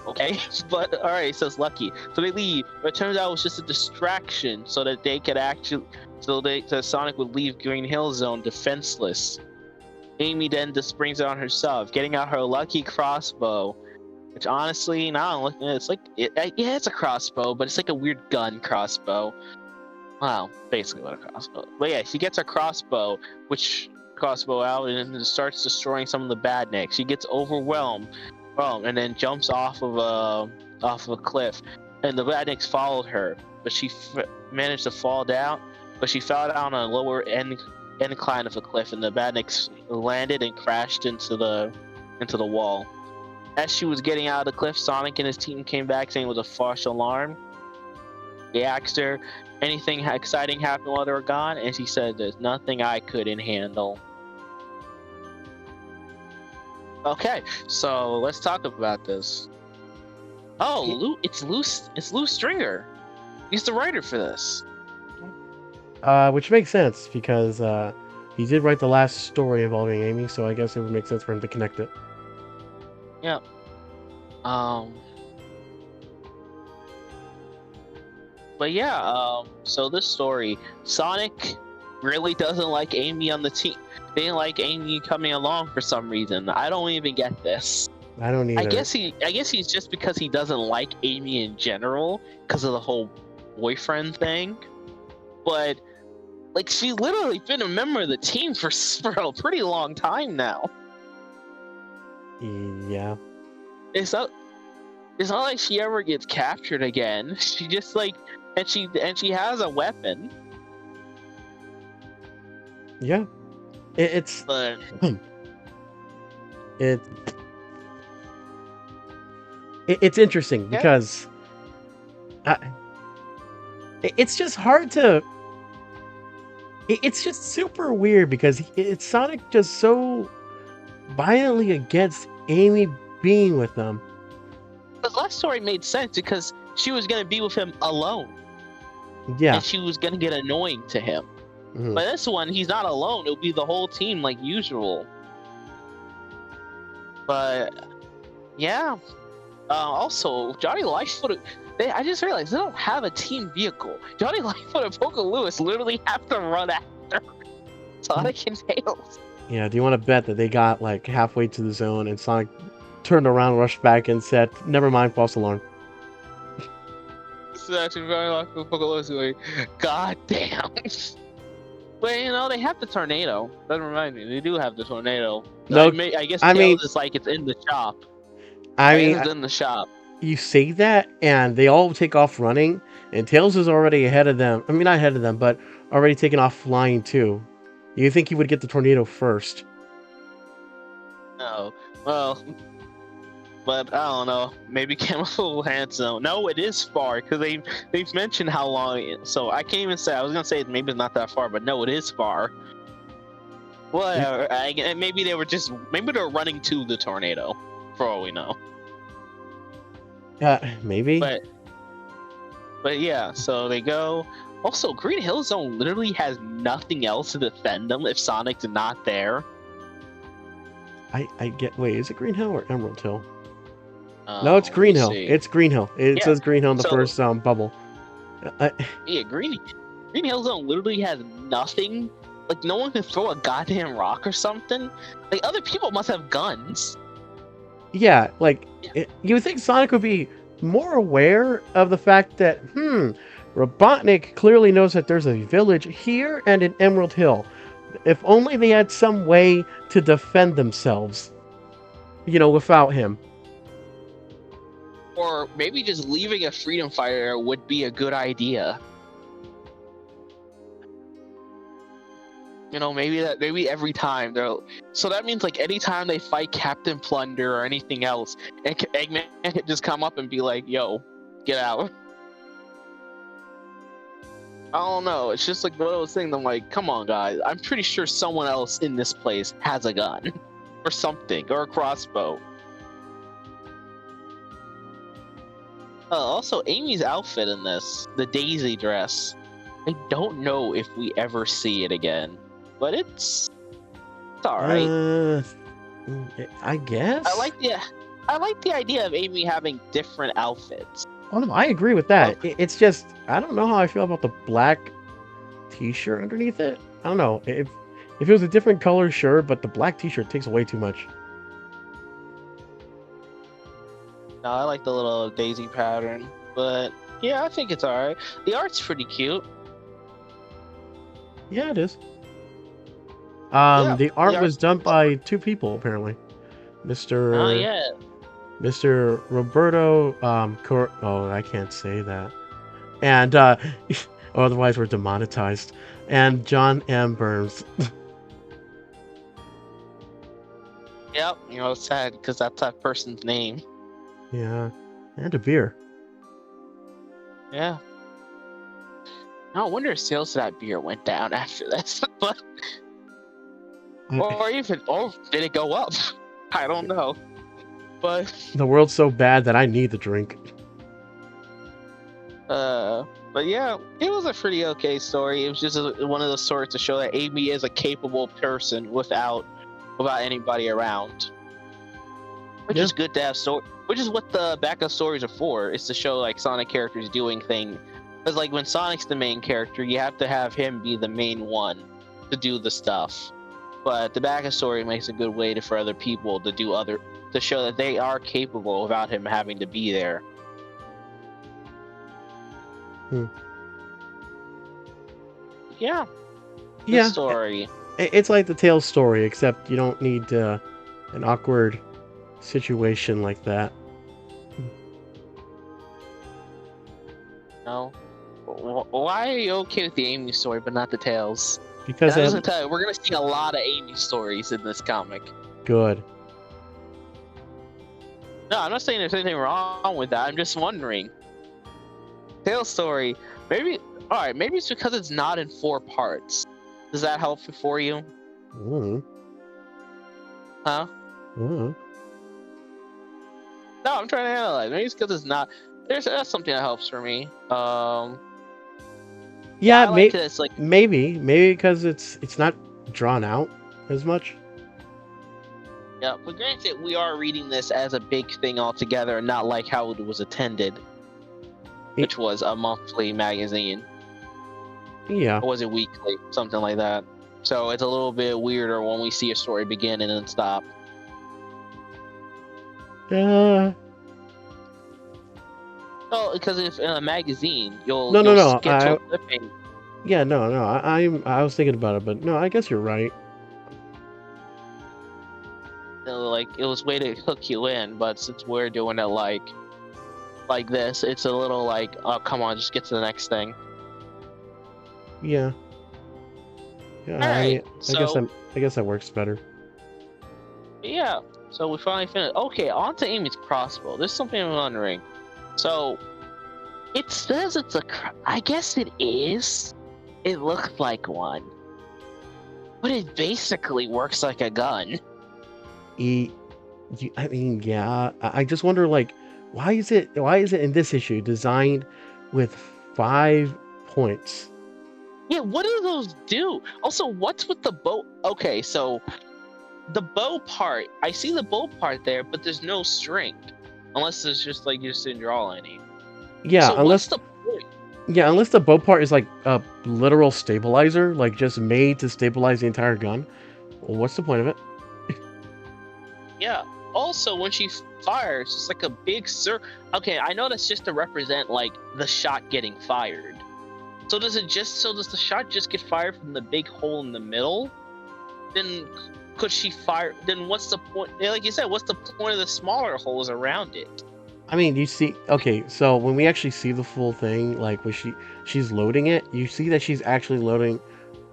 Okay, but all right, it says Lucky. So they leave, but it turns out it was just a distraction, so that they could so Sonic would leave Green Hill Zone defenseless. Amy then just brings it on herself, getting out her lucky crossbow, which honestly, now I'm looking at it, it's a crossbow, but it's like a weird gun crossbow. Wow, basically what a crossbow. But yeah, she gets her crossbow out and starts destroying some of the badniks. She gets overwhelmed, and then jumps off of a cliff, and the badniks followed her, but she managed to fall down, but she fell down on a lower incline of a cliff, and the badniks landed and crashed into the wall. As she was getting out of the cliff, Sonic and his team came back saying it was a false alarm. They asked her anything exciting happened while they were gone, and she said there's nothing I couldn't handle. Okay, so let's talk about this. Oh, it's Lou Stringer. He's the writer for this. Which makes sense because he did write the last story involving Amy, so I guess it would make sense for him to connect it. Yeah. But yeah, so this story, Sonic really doesn't like Amy on the team. They didn't like Amy coming along for some reason. I don't even get this. I don't either. I guess he's just because he doesn't like Amy in general because of the whole boyfriend thing. But like, she's literally been a member of the team for a pretty long time now. Yeah. It's not. It's not like she ever gets captured again. She just like, and she has a weapon, Yeah. It's but it, it's interesting yeah, because I, it's just hard to. It's just super weird because it's Sonic just so violently against Amy being with them. the last story made sense because she was gonna be with him alone, Yeah. and she was gonna get annoying to him. Mhm. But this one, he's not alone. It'll be the whole team like usual. But yeah. Also, Johnny Lightfoot. I just realized they don't have a team vehicle. Johnny Lightfoot and Poker Lewis literally have to run after Sonic and Tails. Yeah. Do you want to bet that they got like halfway to the zone and Sonic turned around, rushed back, and said, "Never mind, false alarm." So actually, Johnny Lightfoot and Poker Lewis going, God damn. But you know, they have the tornado. That reminds me, they do have the tornado. No, I guess I mean, Tails is like it's in the shop. I I mean, guess it's in the shop. you say that, and they all take off running, and Tails is already ahead of them. I mean, not ahead of them, but already taken off flying too. You think he would get the tornado first? No. Well, but I don't know. Maybe Chemical Handsome. No, it is far because they've mentioned how long. So I can't even say. I was gonna say maybe it's not that far, but no, it is far. Whatever. Maybe they were running to the tornado, for all we know. Maybe. But yeah. So they go. Also, Green Hill Zone literally has nothing else to defend them if Sonic's not there. I get. Wait, is it Green Hill or Emerald Hill? No, it's Green Hill. See. It's Green Hill. It says Green Hill in the So- first bubble. Yeah, Green Hill Zone literally has nothing. Like no one can throw a goddamn rock or something. Like other people must have guns. Yeah, like you would think Sonic would be more aware of the fact that Robotnik clearly knows that there's a village here and in Emerald Hill. If only they had some way to defend themselves, without him. Or maybe just leaving a freedom fighter would be a good idea. Maybe every time so that means like anytime they fight Captain Plunder or anything else, Eggman could just come up and be like, "Yo, get out." I don't know. It's just like one of those things. I'm like, come on, guys. I'm pretty sure someone else in this place has a gun, or something, or a crossbow. Also, Amy's outfit in this, the Daisy dress. I don't know if we ever see it again, but it's all right. I guess. I like the idea of Amy having different outfits. Oh no, I agree with that. It's just I don't know how I feel about the black T-shirt underneath it. I don't know if it was a different color, sure, but the black T-shirt takes away too much. No, I like the little daisy pattern, but yeah, I think it's all right. The art's pretty cute. Yeah, it is. Yeah, the art the was done by two people apparently, Mr. Oh yeah. Mr. Roberto. I can't say that, and otherwise we're demonetized. And John M. Burns. Yep. It's sad because that's that person's name. Yeah, and a beer. Yeah. No wonder sales of that beer went down after this, but or did it go up? I don't know. But the world's so bad that I need the drink. but yeah, it was a pretty okay story. It was just one of those sorts to show that Amy is a capable person without anybody around. Which is good to have which is what the backup stories are for. Is to show like Sonic characters doing things. Because like when Sonic's the main character, you have to have him be the main one to do the stuff. But the backup story makes a good way for other people to show that they are capable without him having to be there. Yeah. Good story. It's like the Tails story, except you don't need an awkward situation like that. No. Why are you okay with the Amy story but not the Tails? Because And I'm just gonna tell you, we're gonna see a lot of Amy stories in this comic. good. No, I'm not saying there's anything wrong with that. I'm just wondering. Tails story, maybe. All right, maybe it's because it's not in 4 parts. Does that help for you? Mm, Huh? mm. No, I'm trying to analyze. Maybe it's because it's not. That's something that helps for me. Yeah, I like this. Like, maybe because it's not drawn out as much. yeah, but granted, we are reading this as a big thing altogether, and not like how it was intended, which was a monthly magazine. Yeah. Or was it weekly? Something like that. So it's a little bit weirder when we see a story begin and then stop. Uh, Well, because if in a magazine, no, you'll no, no. get to a clipping. Yeah, no, no. I was thinking about it, but no, I guess you're right. Like it was way to hook you in, but since we're doing it like this, it's a little like, oh come on, just get to the next thing. Yeah. Yeah. All right, I guess that works better. yeah. So we finally finished. Okay, on to Amy's crossbow. There's something I'm wondering. So it says it's a. I guess it is. It looks like one, but it basically works like a gun. I mean, yeah. I just wonder, like, why is it in this issue designed with 5 points? Yeah, what do those do? Also, what's with the bow? Okay, so the bow part, I see the bow part there, but there's no string, unless it's just like you just didn't draw any. Yeah, So what's the point? Yeah, unless the bow part is like a literal stabilizer, like just made to stabilize the entire gun. Well, what's the point of it? Yeah. Also, when she fires, it's like a big Okay, I know that's just to represent like the shot getting fired. So does the shot just get fired from the big hole in the middle? Then could she fire? Then what's the point? Like you said, what's the point of the smaller holes around it? I mean, you see, okay, so when we actually see the full thing, like when she's loading it, you see that she's actually loading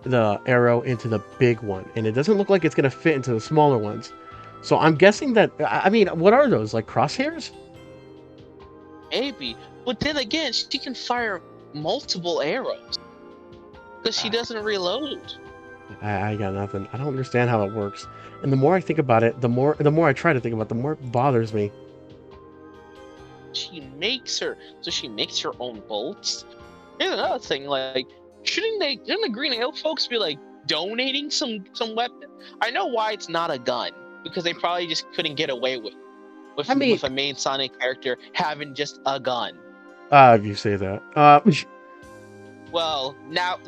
the arrow into the big one, and it doesn't look like it's gonna fit into the smaller ones. So I'm guessing that, I mean, what are those, like crosshairs? Maybe, but then again, she can fire multiple arrows because she doesn't reload. I got nothing. I don't understand how it works. And the more I think about it, the more I try to think about it, the more it bothers me. She makes her own bolts. Here's another thing, like shouldn't the Green Arrow folks be like donating some weapon? I know why it's not a gun, because they probably just couldn't get away with a main Sonic character having just a gun. If you say that. Well, now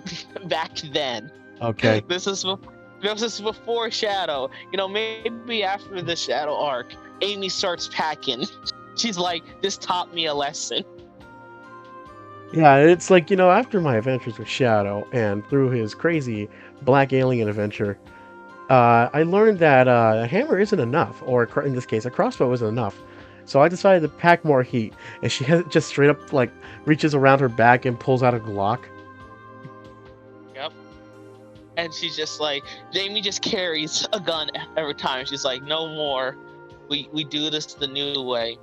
back then. Okay. This is before Shadow. You know, maybe after the Shadow arc, Amy starts packing. She's like, this taught me a lesson. Yeah, it's like, after my adventures with Shadow and through his crazy black alien adventure, I learned that a hammer isn't enough, or in this case, a crossbow isn't enough. So I decided to pack more heat, and she just straight up like reaches around her back and pulls out a Glock. Yep. And she's just like, Jamie just carries a gun every time. She's like, no more. We do this the new way.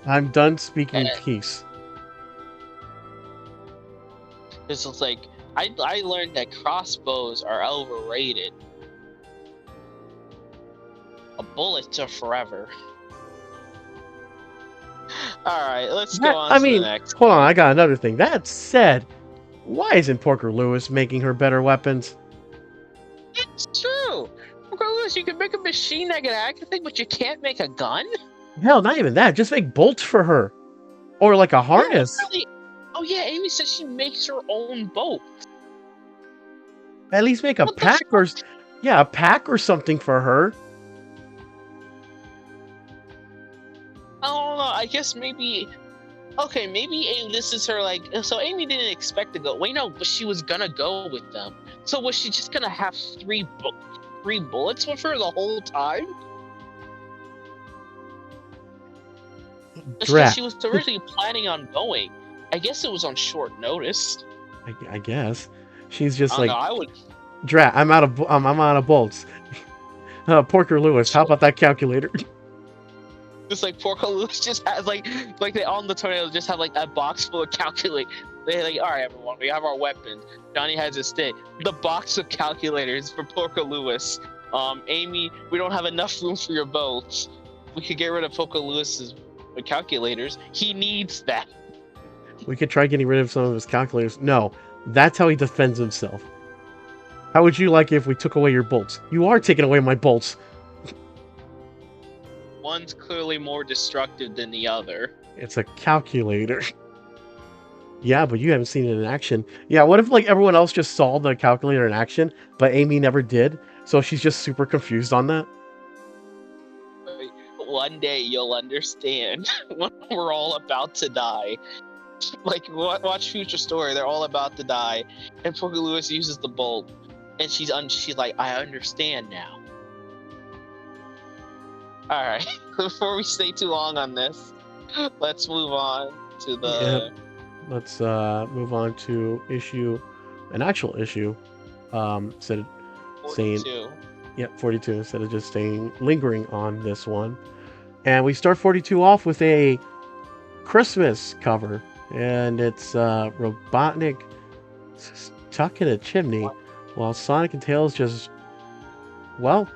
I'm done speaking peace. It's just like, I learned that crossbows are overrated. A bullet's are forever. Alright, let's go on to the next. Hold on, I got another thing. That said, why isn't Porker Lewis making her better weapons? It's true! Porker Lewis, you can make a machine that can act anything, but you can't make a gun? Hell, not even that. Just make bolts for her. Or like a harness. Yeah, really. Oh yeah, Amy says she makes her own boat. At least make a pack a pack or something for her. I don't know. I guess maybe. Okay, maybe this is her like. So Amy didn't expect to go. Wait, no, but she was gonna go with them. So was she just gonna have three bullets with her the whole time? Because Drat. she was originally planning on going. I guess it was on short notice. I guess she's just I don't know. like, I would Drat. I'm out of bolts. Porker Lewis, how about that calculator? just like Porco Lewis just has like they on the tornado just have like a box full of calculate. They like, all right, everyone, we have our weapons. Johnny has his stick. The box of calculators for Porco Lewis. Amy, we don't have enough room for your boats. We could get rid of Porco Lewis's calculators. He needs that. We could try getting rid of some of his calculators. No, that's how he defends himself. How would you like it if we took away your bolts? You are taking away my bolts. One's clearly more destructive than the other. It's a calculator. Yeah, but you haven't seen it in action. Yeah, what if like everyone else just saw the calculator in action, but Amy never did? So she's just super confused on that. One day you'll understand when we're all about to die. Like watch Future Story, they're all about to die, and Porky Lewis uses the bolt, and she's like, I understand now. All right, before we stay too long on this, let's move on to the. Yep. Let's move on to an actual issue. Instead of 42. saying, yep, 42 instead of just staying lingering on this one. And we start 42 off with a Christmas cover, and it's Robotnik stuck in a chimney, while Sonic and Tails just, well,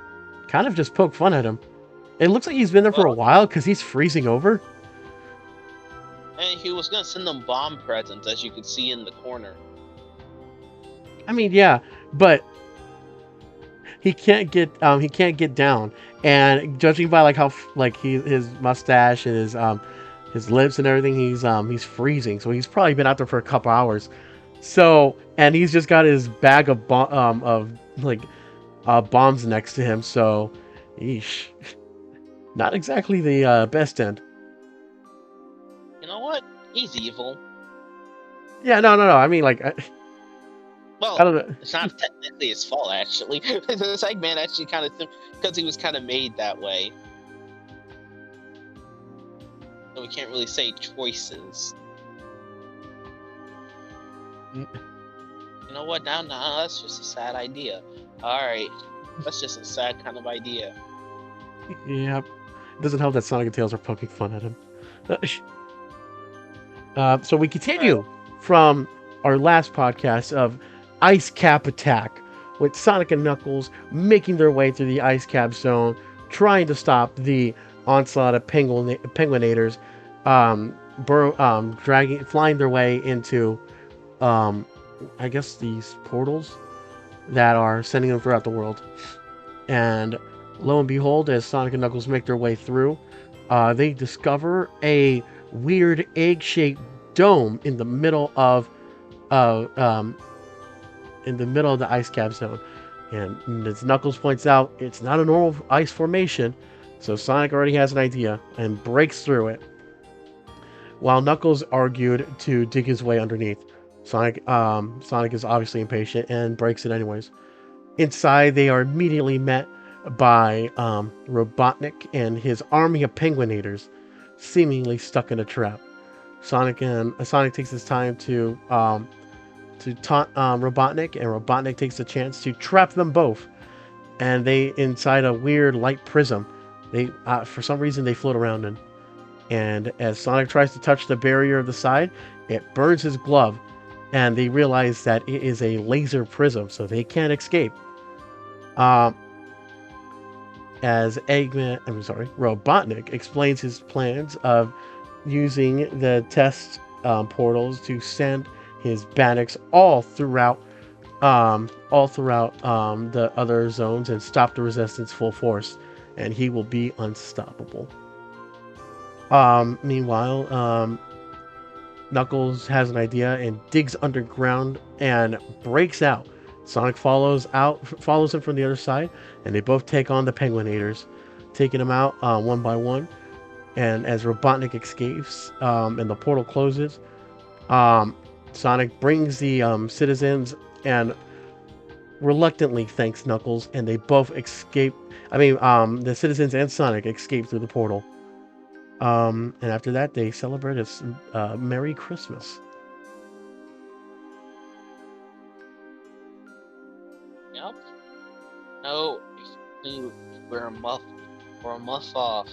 kind of just poke fun at him. It looks like he's been there for a while because he's freezing over. And he was gonna send them bomb presents, as you could see in the corner. I mean, yeah, but he can't get down, and judging by like how like his mustache and his lips and everything, he's freezing. So he's probably been out there for a couple hours. So, and he's just got his bag of bombs next to him. So, eesh, not exactly the best end. You know what? He's evil. Yeah, no. I mean, like, well, I don't know. It's not technically his fault, actually. This Eggman actually kind of, because he was kind of made that way. So we can't really say choices. You know what? Now, that's just a sad idea. Alright. That's just a sad kind of idea. Yep. It doesn't help that Sonic and Tails are poking fun at him. So we continue from our last podcast of Ice Cap Attack, with Sonic and Knuckles making their way through the Ice Cap Zone, trying to stop the onslaught of Penguinators, flying their way into, I guess, these portals that are sending them throughout the world. And lo and behold, as Sonic and Knuckles make their way through, they discover a weird egg-shaped dome in the middle of the ice cap zone. And as Knuckles points out, it's not a normal ice formation, so Sonic already has an idea and breaks through it, while Knuckles argued to dig his way underneath. Sonic is obviously impatient and breaks it anyways. Inside, they are immediately met by Robotnik and his army of Penguinators, seemingly stuck in a trap. Sonic takes his time to taunt Robotnik, and Robotnik takes the chance to trap them both. And they inside a weird light prism. They for some reason they float around in. And as Sonic tries to touch the barrier of the side, it burns his glove, and they realize that it is a laser prism, so they can't escape. As Robotnik explains his plans of using the test portals to send his Banics all throughout the other zones and stop the Resistance full force, and he will be unstoppable. Meanwhile, Knuckles has an idea and digs underground and breaks out. Sonic follows him from the other side, and they both take on the Penguinators, taking them out one by one. And as Robotnik escapes and the portal closes, Sonic brings the citizens and reluctantly thanks Knuckles, and they both escape. The citizens and Sonic escape through the portal. And after that, they celebrate a Merry Christmas. Yep. No, we're a month. We're a month off.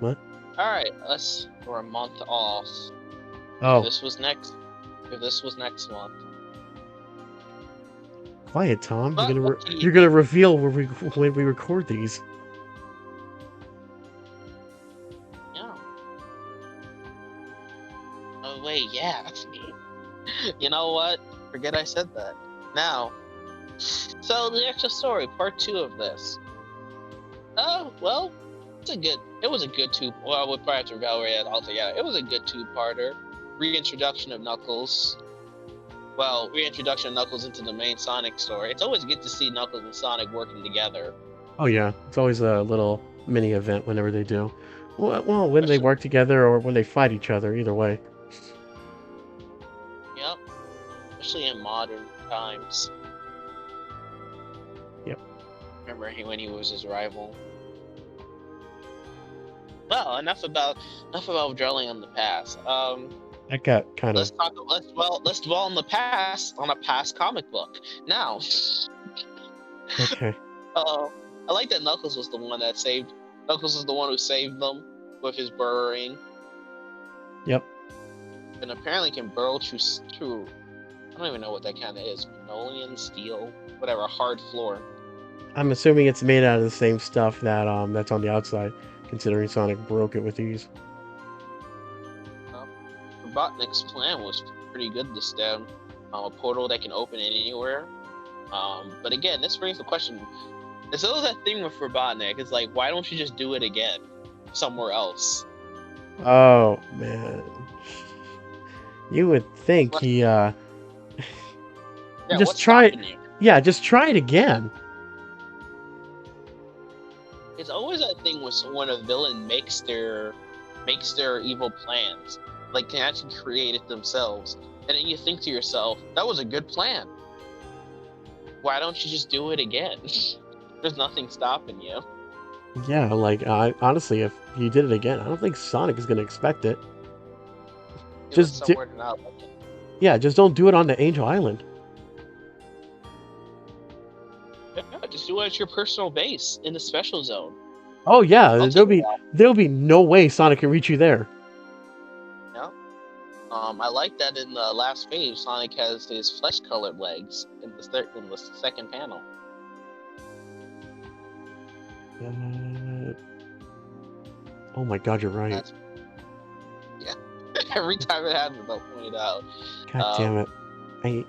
What? All right, we're a month off. If Oh, this was next, if this was next month. quiet, Tom. What can you You're do? gonna reveal when we record these. Yeah. Oh wait, yeah. You know what? Forget I said that. Now, so the actual story, part 2 of this. Oh well, it was a good two. Well, we'll probably have to evaluate it altogether. It was a good two-parter. Reintroduction of Knuckles. Well, reintroduction of Knuckles into the main Sonic story. It's always good to see Knuckles and Sonic working together. Oh yeah, it's always a little mini event whenever they do. Well, when they Especially, work together or when they fight each other, either way. yep, especially in modern times. Yep. Remember when he was his rival? Well, enough about dwelling on the past. That got kind of Let's dwell on the past on a past comic book. Now, okay. I like that Knuckles was the one that saved. Knuckles was the one who saved them with his burrowing, Yep. and apparently can burrow through. I don't even know what that kind of is. Linoleum, steel, whatever, hard floor. I'm assuming it's made out of the same stuff that's on the outside, considering Sonic broke it with ease. Robotnik's plan was pretty good this time. A portal that can open anywhere. But again, this brings the question: is always that thing with Robotnik? It's like, why don't you just do it again somewhere else? Oh man, you would think What? he Yeah, just what's try it. stopping you? Yeah, just try it again. It's always that thing when a villain makes their evil plans, like can actually create it themselves, and then you think to yourself, that was a good plan. Why don't you just do it again? There's nothing stopping you. Yeah, like honestly, if he did it again, I don't think Sonic is gonna expect it. Do it Just do, somewhere not like it. yeah, just don't do it on the Angel Island. Yeah, just do it at your personal base in the special zone. Oh yeah, I'll take it. there'll be no way Sonic can reach you there. Yeah. I like that in the last page, Sonic has his flesh-colored legs in the second panel. Oh my God, you're right. That's, yeah. Every time it happens, I'll point it out. God damn it,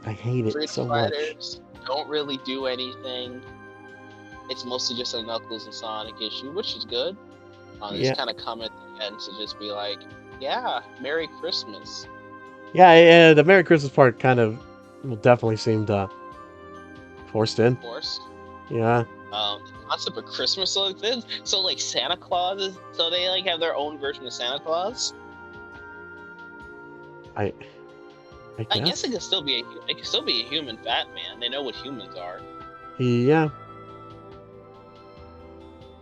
I hate it Street so much. Fighters don't really do anything. It's mostly just a Knuckles and Sonic issue, which is good. They Yeah, just kind of come at the end to just be like, yeah, Merry Christmas. yeah. The Merry Christmas part kind of definitely seemed forced in. Of course. Yeah, The concept of Christmas like this. So like Santa Claus is, so they like have their own version of Santa Claus. I I guess guess. it could still be a human Fat Man. They know what humans are. Yeah,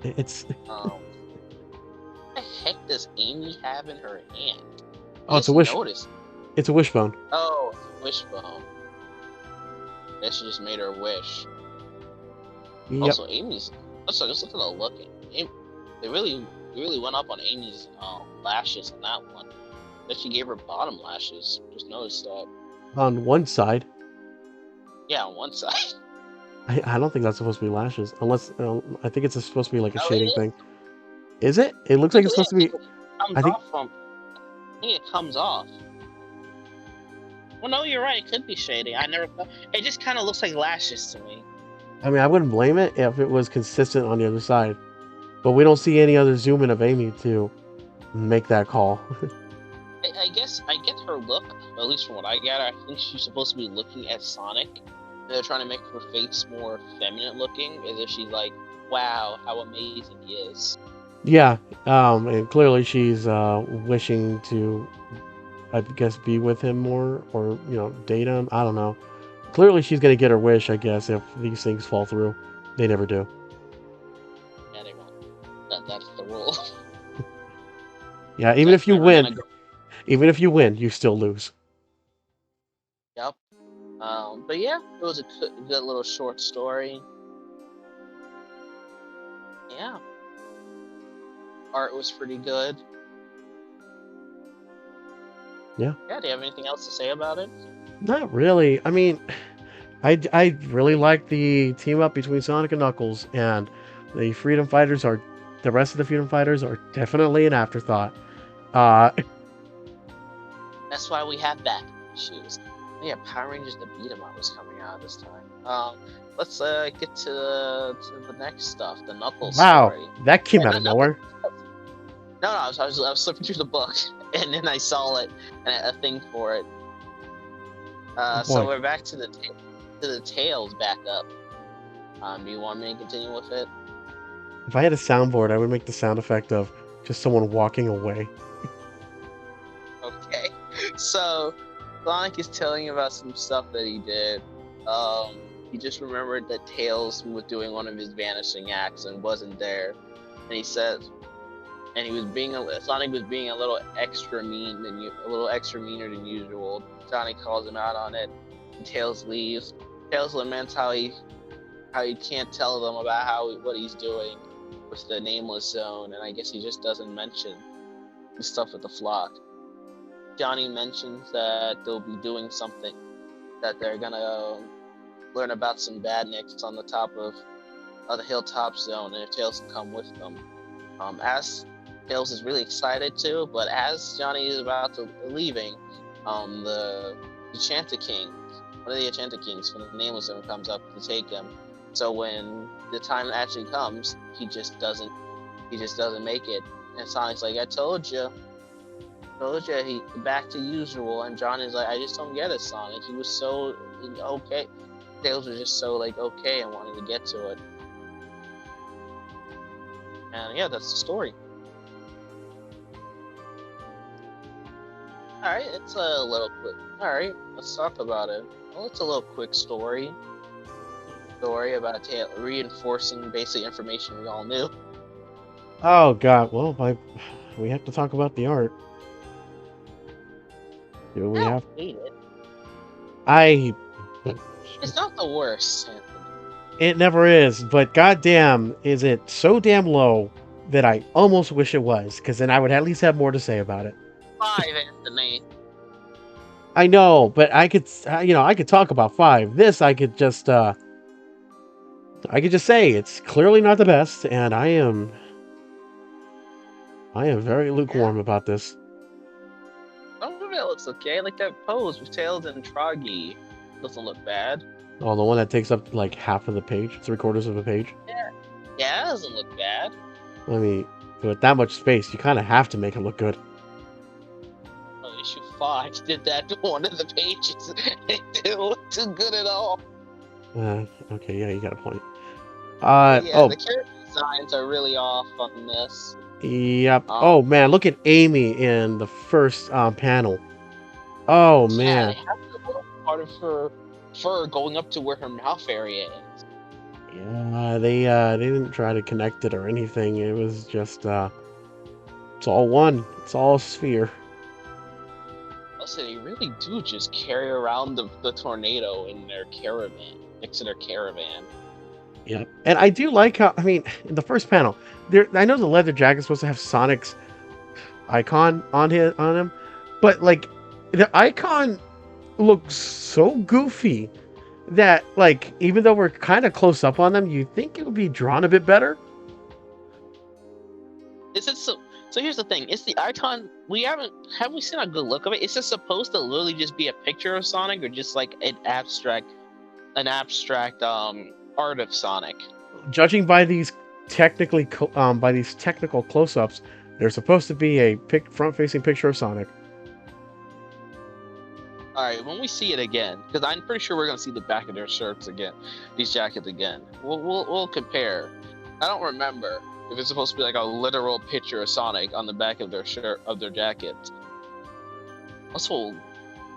it's What the heck does Amy have in her hand? oh, I it's a just wish. noticed. It's a wishbone. Oh, it's a wishbone. Guess she just made her wish. Yep. Also, Amy's. Also, just look at the look. They really went up on Amy's lashes on that one. That she gave her bottom lashes. Just noticed that. On one side, Yeah, on one side. I don't think that's supposed to be lashes, unless I think it's supposed to be like a Oh, it shading is. thing. Is it? It looks like Look it's at supposed to be. it. Comes I think. off from. I think it comes off. Well, no, you're right. It could be shading. I never. It just kind of looks like lashes to me. I mean, I wouldn't blame it if it was consistent on the other side, but we don't see any other zoom in of Amy to make that call. I guess I get her look, at least from what I gather. I think she's supposed to be looking at Sonic. They're trying to make her face more feminine looking, as if she's like, wow, how amazing he is. Yeah, and clearly she's wishing to, I guess, be with him more, or date him. I don't know. Clearly she's gonna get her wish, I guess, if these things fall through. They never do. Yeah, they won't. That's the rule. Yeah, That's never gonna go. even if you win, you still lose. Yep. But yeah, it was a good little short story. Yeah, art was pretty good. Yeah. Yeah, do you have anything else to say about it? Not really. I mean, I really like the team up between Sonic and Knuckles, and the rest of the Freedom Fighters are definitely an afterthought. Uh, That's why we have back issues. Yeah, Power Rangers the Beat 'em Up was coming out this time. Let's get to the next stuff, the Knuckles wow, story. that came And out of nowhere. no, I was flipping through the book, and then I saw it and a thing for it. Oh So boy, we're back to the Tails backup. Do you want me to continue with it? if I had a soundboard, I would make the sound effect of just someone walking away. Okay. So Sonic is telling you about some stuff that he did. He just remembered that Tails was doing one of his vanishing acts and wasn't there, and he says, and he was Sonic was being a little extra a little extra meaner than usual. Sonic calls him out on it, and Tails leaves. Tails laments how he can't tell them about what he's doing with the Nameless Zone, and I guess he just doesn't mention the stuff with the flock. Johnny mentions that they'll be doing something, that they're gonna learn about some badniks on the top of the Hilltop Zone, and if Tails can come with them. As Tails is really excited too, but as Johnny is about to leaving, the Enchanta King, one of the Enchanta Kings from the Nameless Zone, comes up to take him. So when the time actually comes, he just doesn't make it. And Sonic's like, I told you, he back to usual. And Johnny's like, I just don't get it, Sonic. He was so okay. Tails was just so like okay and wanted to get to it. And yeah, that's the story. Alright, it's a little quick. Alright, let's talk about it. Well, it's a little quick story. Story about Tails reinforcing basic information we all knew. Oh god, well, we have to talk about the art. Do we I have? don't hate it. I. It's not the worst, Anthony. It never is, but goddamn, is it so damn low that I almost wish it was, because then I would at least have more to say about it. 5, Anthony. I know, but I could, I could talk about 5. This I could just say it's clearly not the best, and I am very lukewarm about this. Some of it looks okay. Like that pose with Tails and Troggy doesn't look bad. Oh, the one that takes up like half of the page, 3/4 of a page. Yeah, it doesn't look bad. I mean, with that much space, you kind of have to make it look good. Oh, issue 5 did that to one of the pages. It didn't look too good at all. Okay, yeah, you got a point. The character designs are really off on this. Yep. Oh man, look at Amy in the first panel. Oh yeah, man. they have the little part of her fur going up to where her mouth area is. Yeah, they didn't try to connect it or anything. It was just it's all one. It's all a sphere. Also, they really do just carry around the tornado in their caravan, next to their caravan. Yeah, and I do like how, I mean, in the first panel, I know the leather jacket's supposed to have Sonic's icon on him, but like the icon looks so goofy that like even though we're kind of close up on them, you think it would be drawn a bit better. Is it so? So here's the thing: is the icon have we seen a good look of it? Is it supposed to literally just be a picture of Sonic, or just like an abstract art of Sonic? Judging by these technical close-ups, there's supposed to be a front-facing picture of Sonic. All right, when we see it again, because I'm pretty sure we're gonna see the back of their shirts again, these jackets again. We'll compare. I don't remember if it's supposed to be like a literal picture of Sonic on the back of their jacket. Also,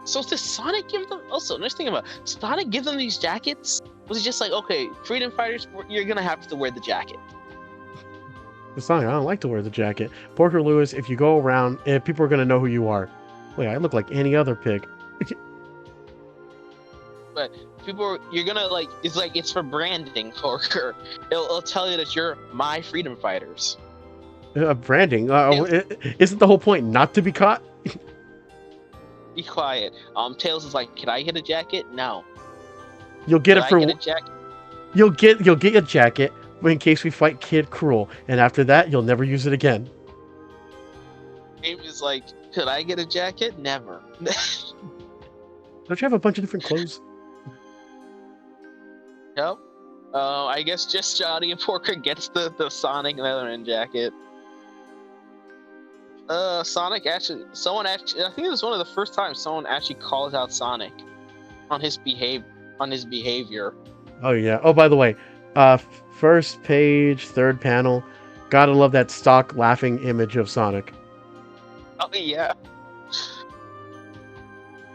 so does Sonic give them? Also, let's think about Sonic give them these jackets. Was it just like, okay, Freedom Fighters, you're gonna have to wear the jacket? Sonic, I don't like to wear the jacket. Porker Lewis, if you go around, people are gonna know who you are. Wait, I look like any other pig. But you're gonna like, it's for branding, Porker. It'll tell you that you're my freedom fighters. Branding. Isn't the whole point not to be caught? Be quiet. Tails is like, can I get a jacket? No. You'll get Can it for. I get a jacket? You'll get a jacket in case we fight Kid Cruel, and after that, you'll never use it again. Amy is like, could I get a jacket? Never. Don't you have a bunch of different clothes? Yep. I guess just Johnny and Porker gets the Sonic Leatherman jacket. Sonic I think it was one of the first times someone actually calls out Sonic on his behavior. Oh yeah. Oh, by the way, first page, third panel. Gotta love that stock laughing image of Sonic. Oh yeah.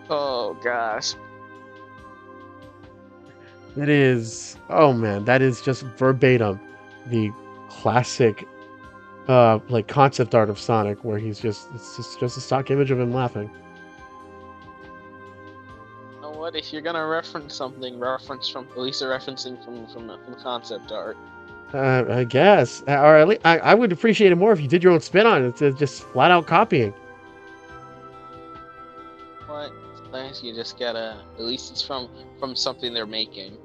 Oh gosh. It is. Oh man, that is just verbatim the classic, like concept art of Sonic, where it's just a stock image of him laughing. You know what? If you're gonna reference something, referencing from the concept art. I guess, or at least I would appreciate it more if you did your own spin on it. It's just flat out copying. What? Sometimes you just gotta. At least it's from something they're making.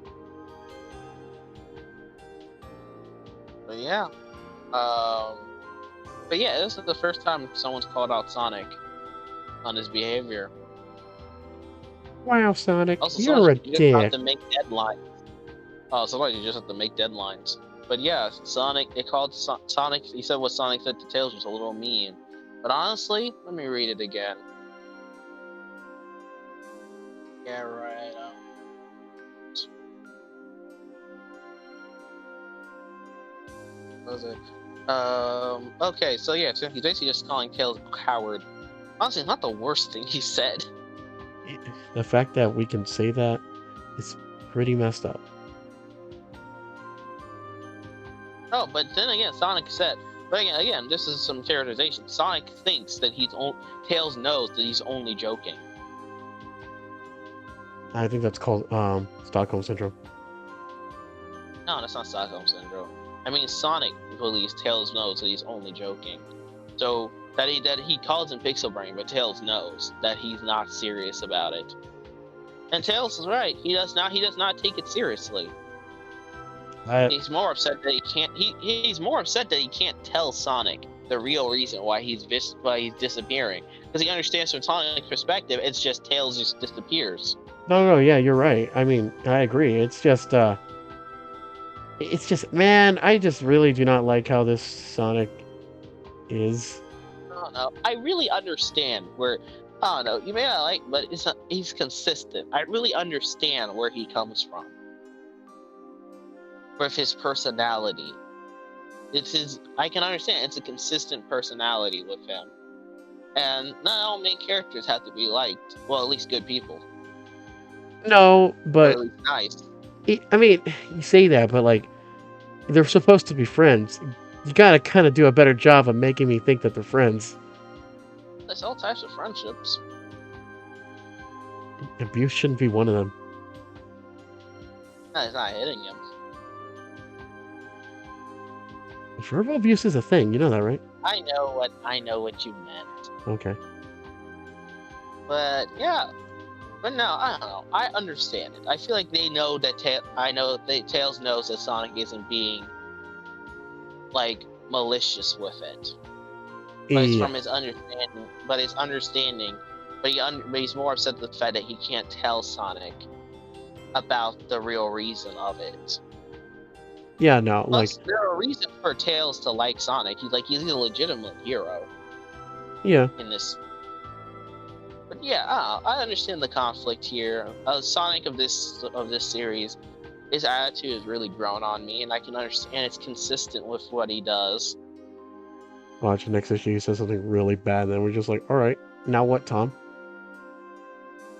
But yeah. But yeah, this is the first time someone's called out Sonic on his behavior. Wow, Sonic, Also, you're a you just have dick. to make deadlines. Oh, sometimes you just have to make deadlines. But yeah, Sonic. They called Sonic. He said what Sonic said to Tails was a little mean. But honestly, let me read it again. Yeah, right. What was it? Okay, so yeah, so he's basically just calling Tails a coward. Honestly, it's not the worst thing he said. The fact that we can say that is pretty messed up. Oh, but then again, Sonic said. But again, this is some characterization. Sonic thinks that Tails knows that he's only joking. I think that's called Stockholm syndrome. No, that's not Stockholm syndrome. I mean, Sonic believes Tails knows that he's only joking. So that he calls him Pixel Brain, but Tails knows that he's not serious about it. And Tails is right. He does not take it seriously. He's more upset that he can't. He's more upset that he can't tell Sonic the real reason why he's disappearing. Because he understands from Sonic's perspective, it's just Tails just disappears. No, yeah, you're right. I mean, I agree. It's just, man, I just really do not like how this Sonic is. I don't know. I really understand where. I don't know. You may not like, but he's consistent. I really understand where he comes from. With his personality. I can understand it's a consistent personality with him. And not all main characters have to be liked. Well, at least good people. No, Or but at least nice. I mean, you say that, but like, they're supposed to be friends. You gotta kind of do a better job of making me think that they're friends. There's all types of friendships. Abuse shouldn't be one of them. No, it's not hitting him. Verbal abuse is a thing. You know that, right? I know what you meant. Okay. But yeah. But no, I don't know. I understand it. I feel like they know that Tails knows that Sonic isn't being like malicious with it. But it's from his understanding. But he's more upset with the fact that he can't tell Sonic about the real reason of it. Yeah, no, Plus, there's a reason for Tails to like Sonic. He's a legitimate hero. Yeah. In this. But yeah, I understand the conflict here. Sonic of this series, his attitude has really grown on me, and I can understand it's consistent with what he does. Watch next issue. He says something really bad, and then we're just like, all right, now what, Tom?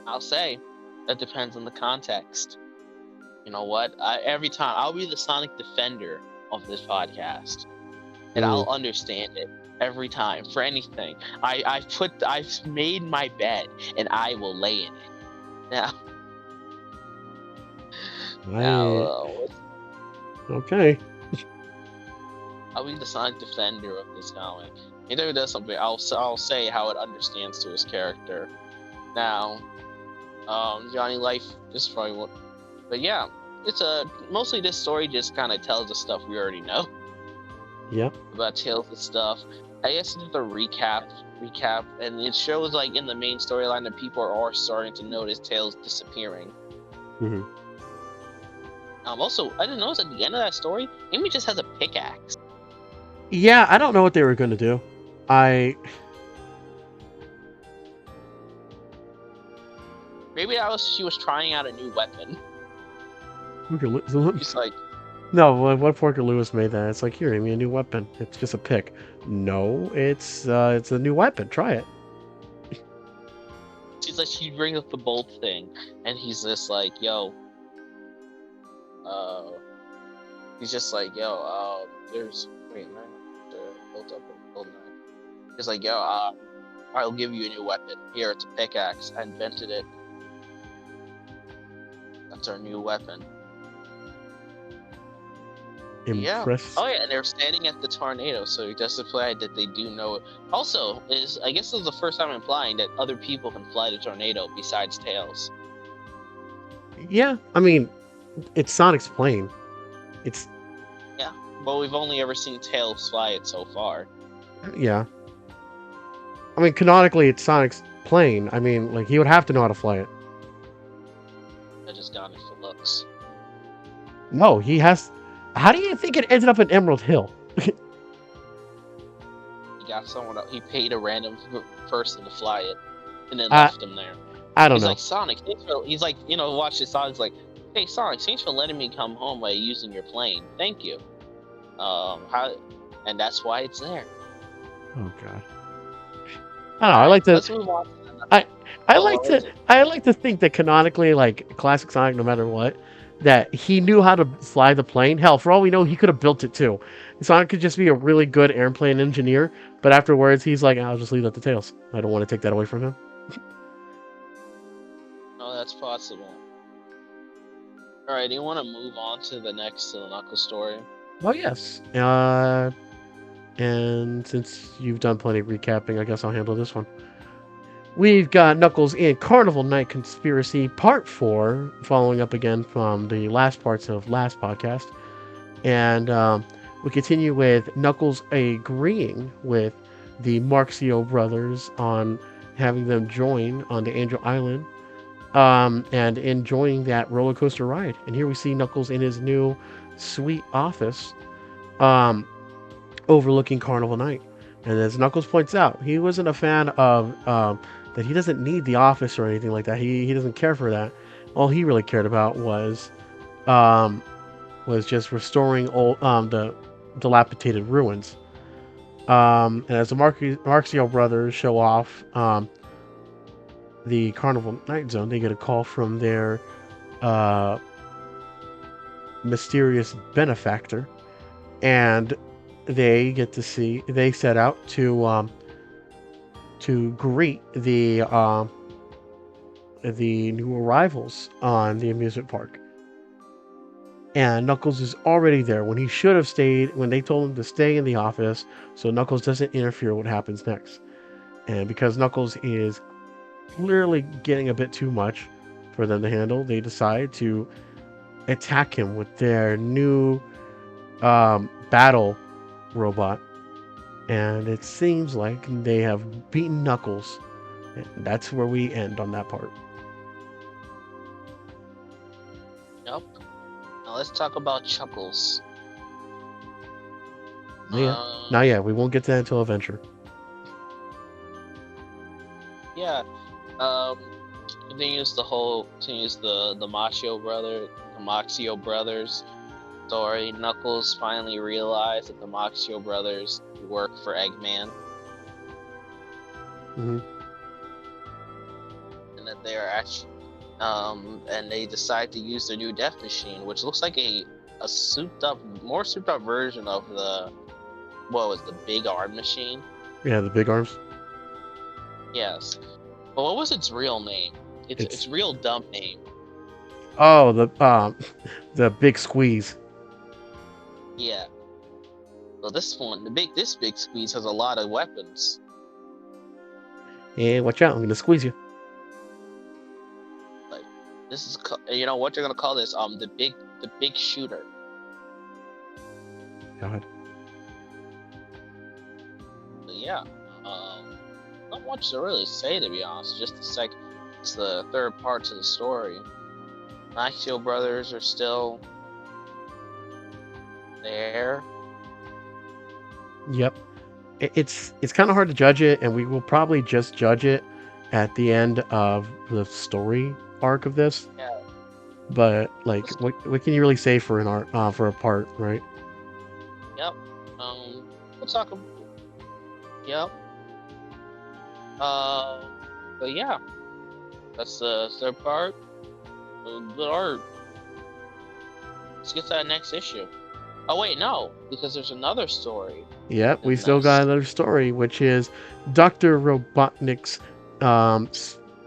I'll say, that depends on the context. You know what? Every time I'll be the Sonic defender of this podcast. and I'll understand it every time for anything. I've made my bed, and I will lay in it. Now, I now okay. I'll be the Sonic defender of this comic. Anytime he does something, I'll say how it understands to his character. Now, Johnny Life is probably one, but yeah, it's mostly this story just kind of tells the stuff we already know Yep. about Tails and stuff. I guess it's a recap, and it shows like in the main storyline that people are starting to notice Tails disappearing. Hmm. Also, I didn't notice at the end of that story, Amy just has a pickaxe. Yeah, I don't know what they were going to do. Maybe she was trying out a new weapon. She's like, no, what Porker Lewis made that? It's like, here, give me a new weapon. It's just a pick. No, it's a new weapon. Try it. she's like, she brings up the bolt thing, and he's just like, yo, he's just like, yo, there's wait, man, built up a gold knife. He's like, yo, I'll give you a new weapon. Here, it's a pickaxe. I invented it. That's our new weapon. Impressed. Yeah. Oh yeah, and they're standing at the tornado, so it does imply that they do know it. Also, I guess this is the first time implying that other people can fly the tornado besides Tails. Yeah, I mean, it's Sonic's plane. It's yeah, but we've only ever seen Tails fly it so far. Yeah. I mean, canonically, it's Sonic's plane. I mean, like, he would have to know how to fly it. I just got it for looks. No, he has. How do you think it ended up in Emerald Hill? He got someone else. He paid a random person to fly it, and then left him there. I don't He's know. like, Sonic, he's like, watch this. Sonic's like, hey, Sonic, thanks for letting me come home by using your plane. Thank you. And that's why it's there. Oh God. I don't know. I like to. Let's move on. I like to think that canonically, like classic Sonic, no matter what, that he knew how to fly the plane. Hell, for all we know, he could have built it too. Sonic could just be a really good airplane engineer, but afterwards, he's like, I'll just leave that to Tails. I don't want to take that away from him. Oh, that's possible. All right, do you want to move on to the Knuckles story? Oh yes. And since you've done plenty of recapping, I guess I'll handle this one. We've got Knuckles in Carnival Night Conspiracy Part 4, following up again from the last parts of last podcast. And we continue with Knuckles agreeing with the Marxio brothers on having them join on the Angel Island and enjoying that roller coaster ride. And here we see Knuckles in his new sweet office overlooking Carnival Night. And as Knuckles points out, he wasn't a fan of that. He doesn't need the office or anything like that. He doesn't care for that. All he really cared about was just restoring old the dilapidated ruins. And as the Marxio brothers show off the Carnival Night Zone, they get a call from their mysterious benefactor, and they set out to greet the new arrivals on the amusement park. And Knuckles is already there when he should have stayed, when they told him to stay in the office so Knuckles doesn't interfere with what happens next. And because Knuckles is clearly getting a bit too much for them to handle, they decide to attack him with their new battle robot. And it seems like they have beaten Knuckles. And that's where we end on that part. Yep. Now let's talk about Chuckles. Yeah, we won't get to that until Adventure. Yeah. Continues the Moxio brothers story. Knuckles finally realized that the Moxio brothers work for Eggman. Mm-hmm. And that they are actually and they decide to use the new Death Machine, which looks like a more souped up version of the what was the big arm machine? Yeah, the big arms. Yes. But what was its real name? Its It's real dumb name. oh the big squeeze. Yeah. Well, this big squeeze has a lot of weapons. And watch out, I'm gonna squeeze you. Like, this is you know what you're gonna call this? The big shooter. God. But yeah. Not much to really say, to be honest. It's the third part to the story. Axial brothers are still there. Yep. It's kind of hard to judge it, and we will probably just judge it at the end of the story arc of this. Yeah. But like, what can you really say for an art for a part, right? Yep. We'll talk. Yep. But yeah, that's the third part. Good art. Let's get to that next issue. Oh wait, no, because there's another story. Yep, we still got another story, which is Dr. Robotnik's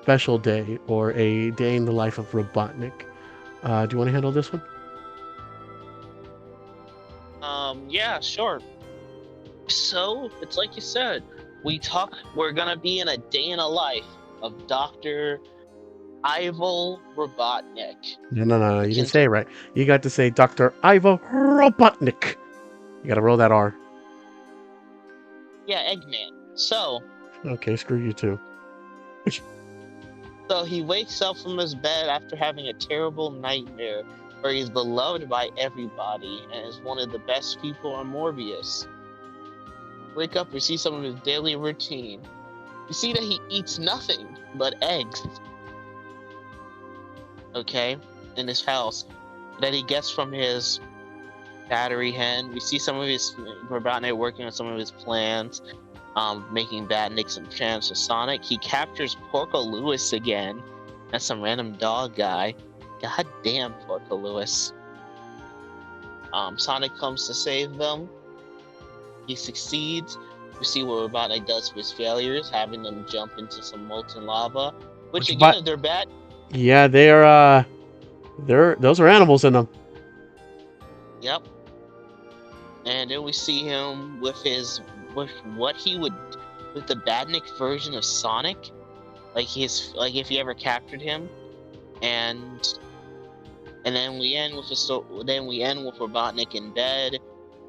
special day, or a day in the life of Robotnik. Do you want to handle this one? Yeah, sure. So it's like you said, we're gonna be in a day in a life of Dr. Ivo Robotnik. No, you didn't say it right. You got to say Dr. Ivo Robotnik. You got to roll that R. Yeah, Eggman. So Okay, screw you too. So he wakes up from his bed after having a terrible nightmare where he's beloved by everybody and is one of the best people on Morbius. Wake up and see some of his daily routine. You see that he eats nothing but eggs. Okay? In his house. That he gets from his battery hen. We see some of his Robotnik working on some of his plans. Making Batnik some chance to Sonic. He captures Porco Lewis again. That's some random dog guy. God damn Porco Lewis. Sonic comes to save them. He succeeds. We see what Robotnik does for his failures, having them jump into some molten lava. Which again, if they're bad. Yeah, those are animals in them. Yep. And then we see him with what he would with the Batnik version of Sonic, like if he ever captured him, and then we end with Robotnik in bed,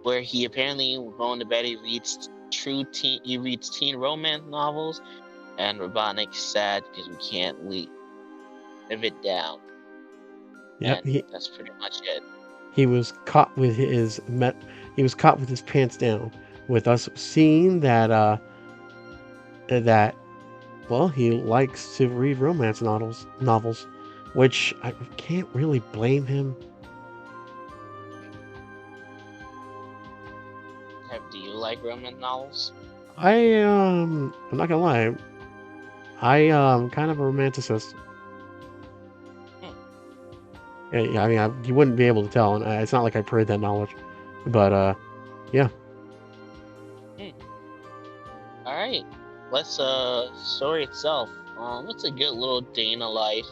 where he apparently going to bed. He reads teen romance novels, and Robotnik's sad because we can't live it down. Yep, and that's pretty much it. He was caught with his pants down, with us seeing that well, he likes to read romance novels, which I can't really blame him. Do you like romance novels? I'm not gonna lie, I kind of a romanticist. Yeah, I mean, you wouldn't be able to tell, and it's not like I parade that knowledge, but yeah. All right, let's story itself. It's a good little day in a life.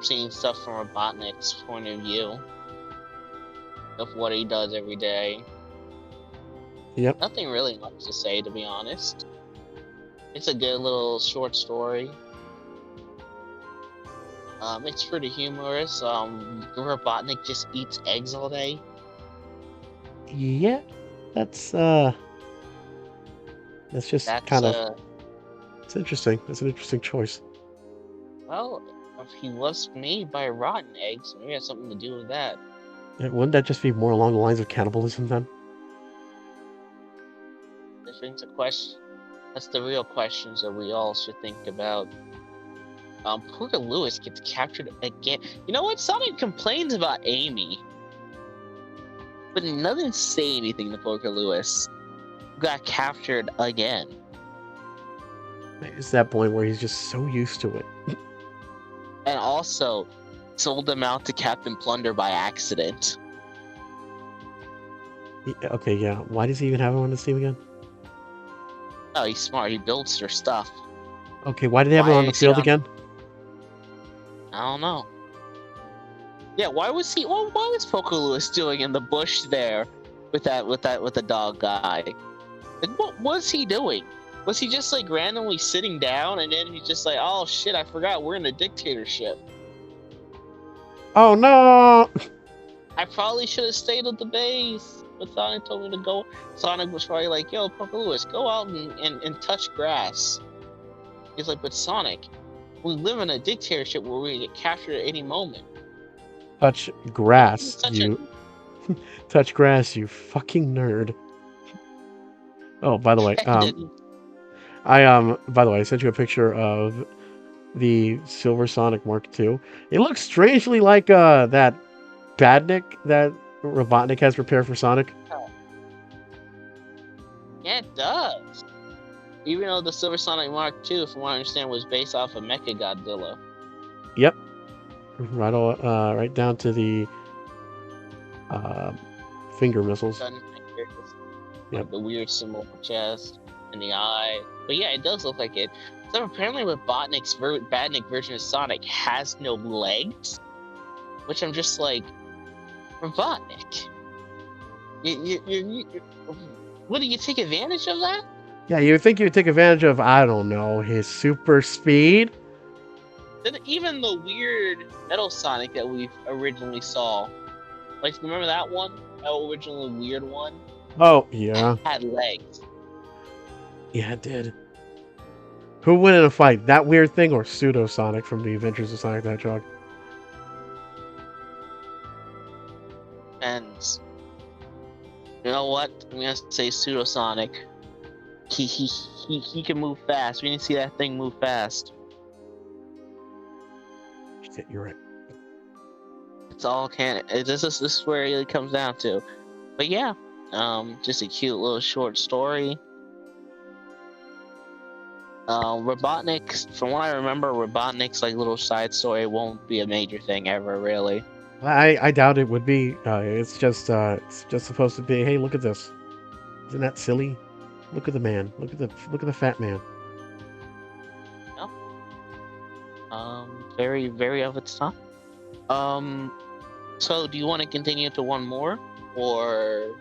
Seeing stuff from Robotnik's point of view of what he does every day. Yep. Nothing really much to say, to be honest. It's a good little short story. It's pretty humorous. Robotnik just eats eggs all day. Yeah, that's kind of it's interesting. That's an interesting choice. Well, if he was made by rotten eggs, maybe it has something to do with that. Wouldn't that just be more along the lines of cannibalism then? This brings a question. That's the real questions that we all should think about. Porco Lewis gets captured again. You know what? Sonic complains about Amy, but doesn't say anything to Porco Lewis. Got captured again. It's that point where he's just so used to it. And also sold them out to Captain Plunder by accident. Okay, yeah. Why does he even have him on his team again? Oh, he's smart. He builds their stuff. Okay, why did they have him Why on the is he field on? again? I don't know. Yeah, why was he? What was Poker Lewis doing in the bush there with the dog guy? Like, what was he doing? Was he just like randomly sitting down and then he's just like, oh shit, I forgot we're in a dictatorship. Oh no! I probably should have stayed at the base. But Sonic told me to go. Sonic was probably like, yo, Poker Lewis, go out and touch grass. He's like, but Sonic, we live in a dictatorship where we get captured at any moment. Touch grass, touch grass, you fucking nerd. Oh, by the way, I sent you a picture of the Supersonic Mark II. It looks strangely like that Badnik that Robotnik has prepared for Sonic. Yeah, it does. Even though the Supersonic Mark II, from what I understand, was based off of Mechagodzilla. Yep. Right down to the finger missiles. Gun fingers, Yep. the weird symbol on the chest and the eye. But yeah, it does look like it. So apparently, Robotnik's Badnik version of Sonic has no legs, which I'm just like, Robotnik. What do you take advantage of that? Yeah, you would think you would take advantage of, I don't know, his super speed. Then even the weird Metal Sonic that we originally saw, like remember that one, that originally weird one? Oh yeah, had legs. Yeah, it did. Who would win in a fight, that weird thing or Pseudo Sonic from the Adventures of Sonic the Hedgehog? And you know what? I'm gonna say Pseudo Sonic. He can move fast. We need to see that thing move fast. Shit, you're right. It's all canon. This is where it really comes down to. But yeah, just a cute little short story. Robotnik's, from what I remember, Robotnik's like little side story won't be a major thing ever, really. I doubt it would be. It's just supposed to be. Hey, look at this. Isn't that silly? Look at the man. Look at the fat man. Very very of its time. So do you want to continue to one more, or?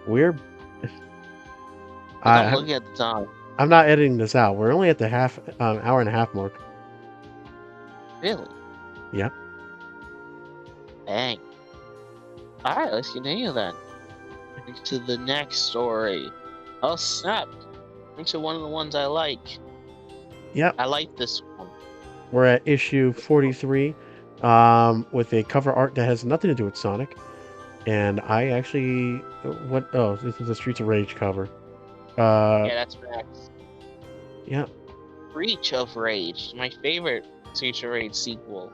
We're. I'm looking at the time. I'm not editing this out. We're only at the hour and a half mark. Really? Yep. Dang. Alright, let's continue then. To the next story. Oh snap. Into one of the ones I like. Yep. I like this one. We're at issue 43, with a cover art that has nothing to do with Sonic. And I actually, oh, this is a Streets of Rage cover. Yeah, that's Max. Yeah. Breach of Rage, my favorite Streets of Rage sequel.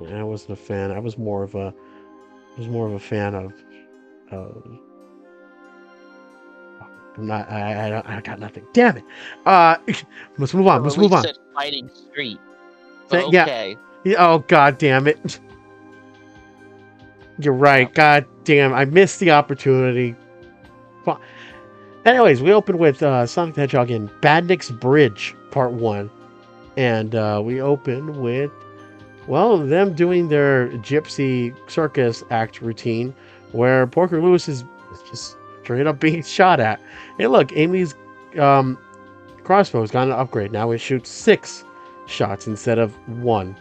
I wasn't a fan. I was more of a fan of. I'm not. I got nothing. Damn it. Let's move on. Let's move on. Said Fighting Street. Okay. Yeah. Oh god damn it. You're right. God damn. I missed the opportunity. Anyways, we open with Sonic the Hedgehog in Badnik's Bridge, Part 1. And we open with, well, them doing their gypsy circus act routine where Porker Lewis is just straight up being shot at. Hey, look, Amy's crossbow's got an upgrade. Now it shoots 6 shots instead of 1.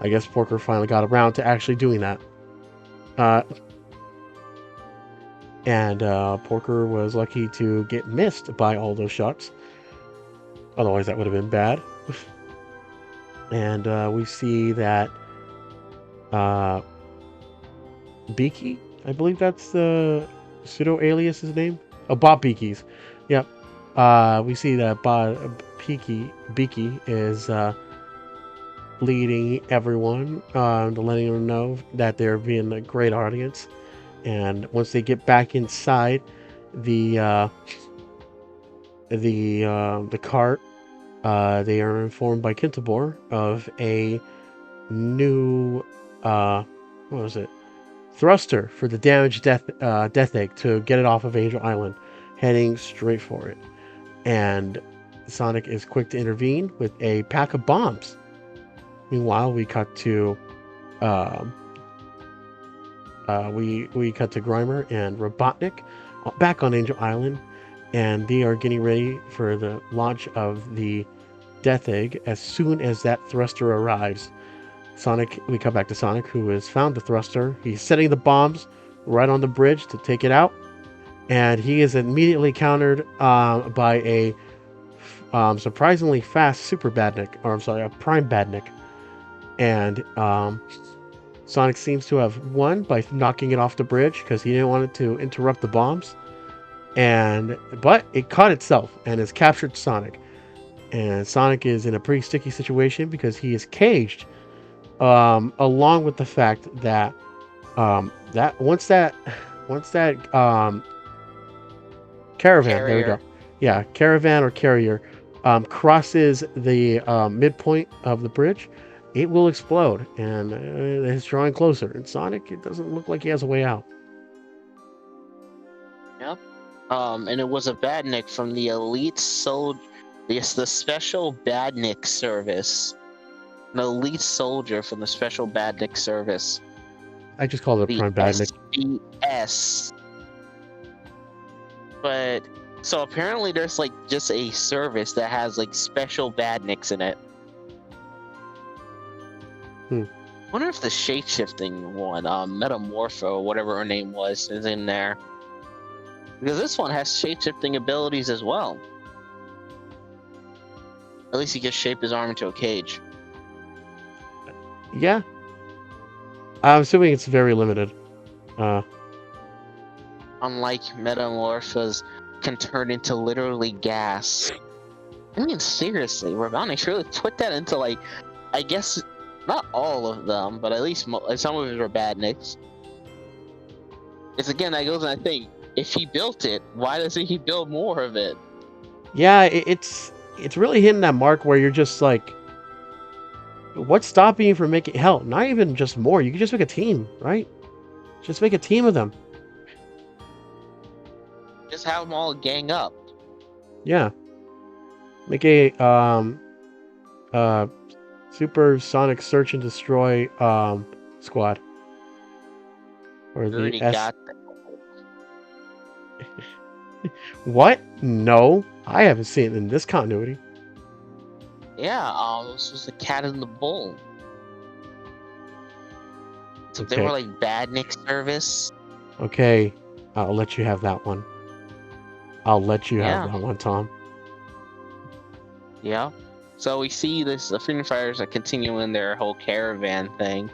I guess Porker finally got around to actually doing that. And Porker was lucky to get missed by all those shots. Otherwise, that would have been bad. And we see that Beaky, I believe that's the pseudo-alias's name. Oh, Bob Beaky's. Yep. We see that Beaky is leading everyone, letting them know that they're being a great audience. And once they get back inside the cart, they are informed by Kintabor of a new what was it? Thruster for the damaged death egg to get it off of Angel Island, heading straight for it. And Sonic is quick to intervene with a pack of bombs. Meanwhile, we cut to um, we cut to Grimer and Robotnik back on Angel Island, and they are getting ready for the launch of the Death Egg as soon as that thruster arrives. We come back to Sonic, who has found the thruster. He's setting the bombs right on the bridge to take it out, and he is immediately countered by a surprisingly fast Super Badnik, or I'm sorry, a Prime Badnik. And Sonic seems to have won by knocking it off the bridge because he didn't want it to interrupt the bombs. But it caught itself and has captured Sonic. And Sonic is in a pretty sticky situation because he is caged, along with the fact that that once that caravan, Carrier. there we go, yeah, caravan or carrier crosses the midpoint of the bridge, it will explode, and it's drawing closer. And Sonic, it doesn't look like he has a way out. Yep. And it was a Badnik from the Elite Soldier, the Special Badnik Service. An elite soldier from the Special Badnik Service. I just called it a Prime Badnik. SBS. But so apparently there's like just a service that has like special Badniks in it. Wonder if the shape-shifting one, Metamorpho, or whatever her name was, is in there. Because this one has shape-shifting abilities as well. At least he can shape his arm into a cage. Yeah. I'm assuming it's very limited. Unlike Metamorphos can turn into literally gas. I mean, seriously, Robotnik should really put that into, like, I guess, not all of them, but at least some of his Robotniks. It's again, that goes, and I think, if he built it, why doesn't he build more of it? Yeah, it's really hitting that mark where you're just like, what's stopping you from making, hell, not even just more, you can just make a team, right? Just make a team of them. Just have them all gang up. Yeah. Make a Supersonic Search and Destroy squad. Or the Already got that. What? No, I haven't seen it in this continuity. Yeah, this was the Cat and the Bull. So Okay. they were like Badnik service. Okay, I'll let you have that one. I'll let you have that one, Tom. Yeah. So we see the Freedom Fighters are continuing their whole caravan thing,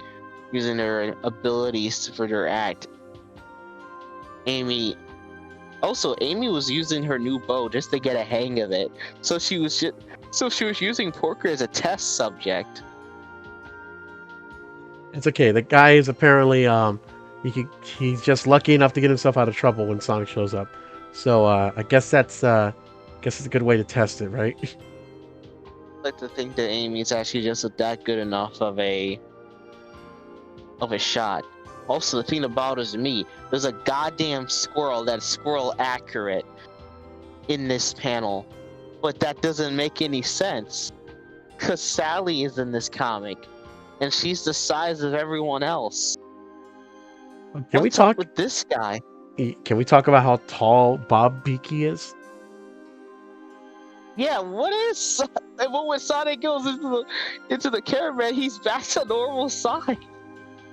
using their abilities for their act. Amy was using her new bow just to get a hang of it. So she was using Porker as a test subject. It's okay. The guy is apparently he's just lucky enough to get himself out of trouble when Sonic shows up. So I guess that's a good way to test it, right? I like to think that Amy's actually just that good enough of a shot. Also, the thing about it is me, there's a goddamn squirrel that's squirrel accurate in this panel, but that doesn't make any sense because Sally is in this comic, and she's the size of everyone else. Can we talk with this guy? Can we talk about how tall Bob Beaky is? Yeah, when Sonic goes into the caravan, he's back to normal size.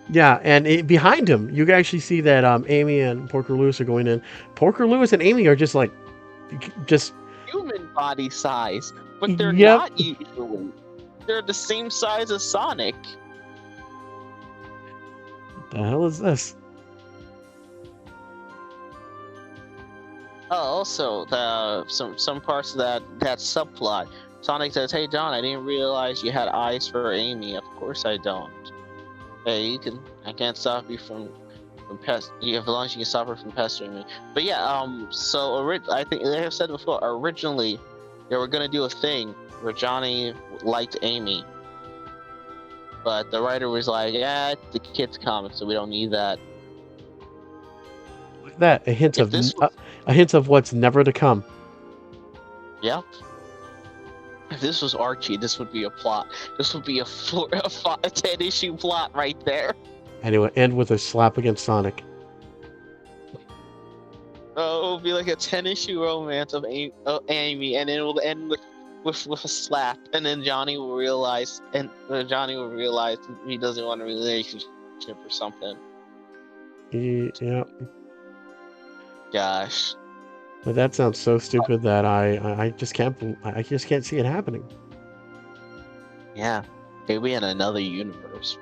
Yeah, and behind him, you can actually see that Amy and Porker Lewis are going in. Porker Lewis and Amy are just human body size, but they're not usually. They're the same size as Sonic. What the hell is this? Also, some parts of that subplot. Sonic says, "Hey John, I didn't realize you had eyes for Amy." Of course I don't. Hey, I can't stop you from as long as you can stop her from pestering me. But yeah, so I think they have said before. Originally, they were gonna do a thing where Johnny liked Amy, But the writer was like, "Yeah, it's the kids' comic, so we don't need that." Look at that, If this, a hint of what's never to come. yeah, if this was Archie, this would be a plot. This would be a 10-issue plot right there. And it would end with a slap against Sonic. Oh, it would be like a 10-issue romance of Amy, and then it will end with a slap, and then Johnny will realize, he doesn't want a relationship or something. Yeah. Gosh. But that sounds so stupid that I just can't see it happening. Yeah, maybe in another universe.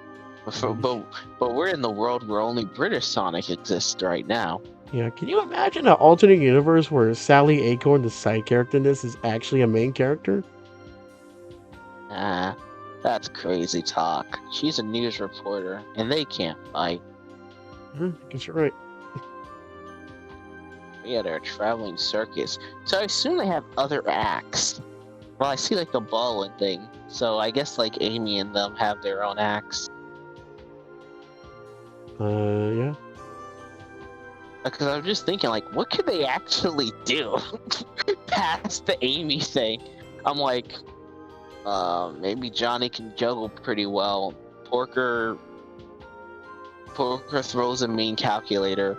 But we're in the world where only British Sonic exists right now. Yeah, can you imagine an alternate universe where Sally Acorn, the side character in this, is actually a main character? Ah, that's crazy talk. She's a news reporter, and they can't fight. I guess you're right. Yeah, they're a traveling circus. So I assume they have other acts. Well, I see like the ball and thing. So I guess like Amy and them have their own acts. Yeah. Because I'm just thinking, like, what could they actually do past the Amy thing? I'm like, maybe Johnny can juggle pretty well. Porker throws a mean calculator.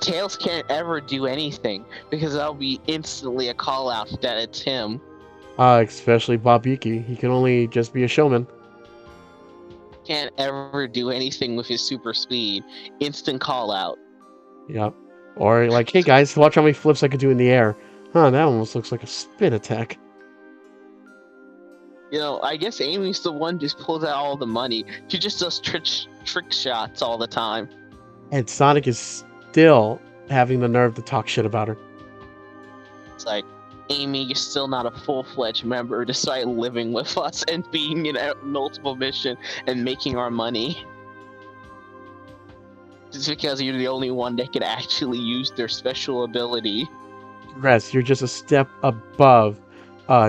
Tails can't ever do anything because that'll be instantly a call out that it's him. Especially Bob Yuki. He can only just be a showman. Can't ever do anything with his super speed. Instant call out. Yep. Or like, hey guys, watch how many flips I could do in the air. Huh, that almost looks like a spin attack. You know, I guess Amy's the one who just pulls out all the money. She just does trick shots all the time. And Sonic is still having the nerve to talk shit about her. It's like, Amy, you're still not a full-fledged member despite living with us and being in a multiple mission and making our money. Just because you're the only one that can actually use their special ability. Rest, you're just a step above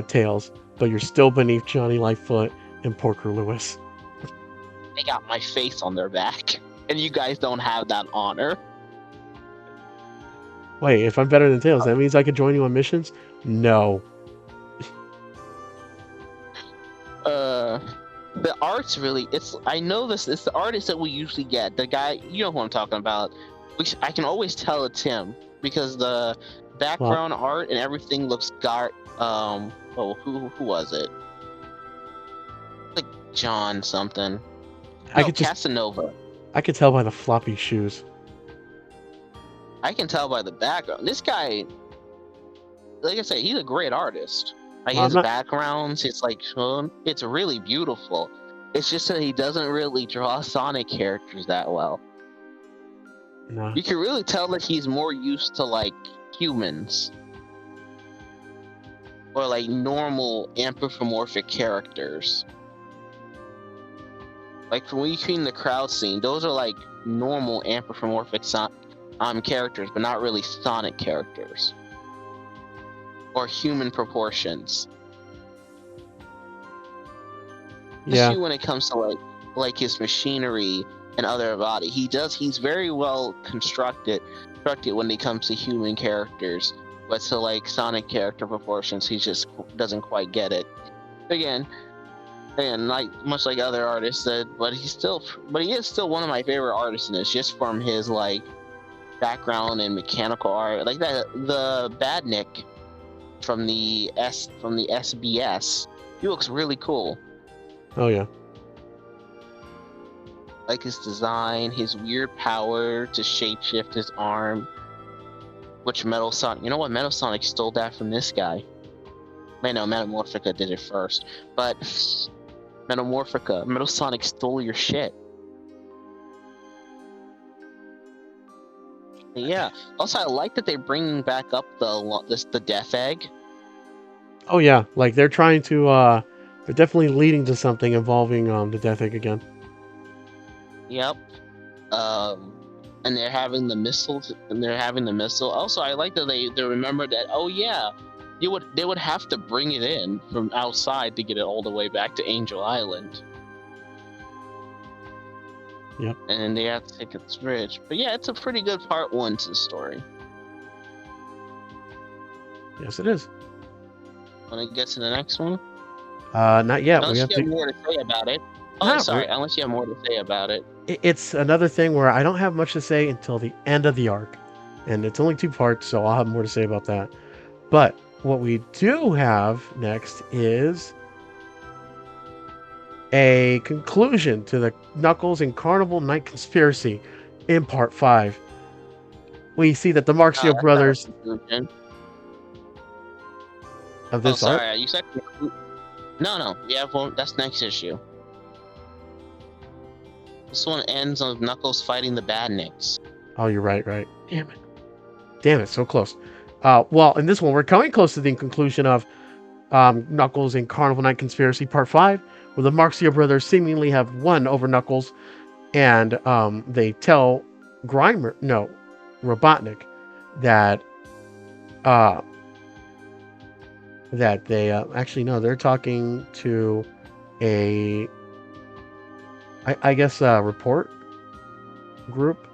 Tails, but you're still beneath Johnny Lightfoot and Porker Lewis. They got my face on their back, and you guys don't have that honor. Wait, if I'm better than Tails, that means I could join you on missions? No. The art's really, I know this, it's the artist that we usually get. The guy, you know who I'm talking about. I can always tell it's him because the background art and everything looks who was it? Like John something. Casanova. I could tell by the floppy shoes. I can tell by the background. This guy, like I said, he's a great artist. Like his backgrounds, it's really beautiful. It's just that he doesn't really draw Sonic characters that well. No. You can really tell that he's more used to like humans. Or like normal anthropomorphic characters. Like from between the crowd scene, those are like normal anthropomorphic characters, but not really Sonic characters. Or human proportions. Yeah. Especially when it comes to like his machinery and other body. He's very well constructed when it comes to human characters. But to like Sonic character proportions, he just doesn't quite get it. Again, like much like other artists said, but he is still one of my favorite artists in this, just from his like background and mechanical art. Like that, the Badnik from the SBS, he looks really cool. Oh yeah. Like his design, his weird power to shapeshift his arm. Which Metal Sonic, you know what? Metal Sonic stole that from this guy. No, Metamorphica did it first. But Metal Sonic stole your shit. Yeah. Also, I like that they're bringing back up the Death Egg. Oh yeah, like they're trying to they're definitely leading to something involving the Death Egg again. Yep. And they're having the missiles. Also, I like that they remember that. Oh yeah, they would have to bring it in from outside to get it all the way back to Angel Island. Yep. and they have to take its bridge. But yeah, it's a pretty good part one to the story. Yes, it is. When it gets to the next one, Not yet. We unless have you have to. more to say about it. Oh, Not. sorry. Unless you have more to say about it. It's another thing where I don't have much to say until the end of the arc, and it's only 2 parts, so I'll have more to say about that. But what we do have next is a conclusion to the Knuckles and Carnival Night conspiracy in part 5. We see that the Marxio That's not a brothers conclusion. of Oh, this arc. sorry. You said no. We have one. That's next issue. This one ends on Knuckles fighting the Badniks. Oh, you're right. Damn it, so close. Well, in this one, we're coming close to the conclusion of Knuckles and Carnival Night Conspiracy Part 5, where the Marxio brothers seemingly have won over Knuckles, and they tell Robotnik, that they actually no, they're talking to I guess a report group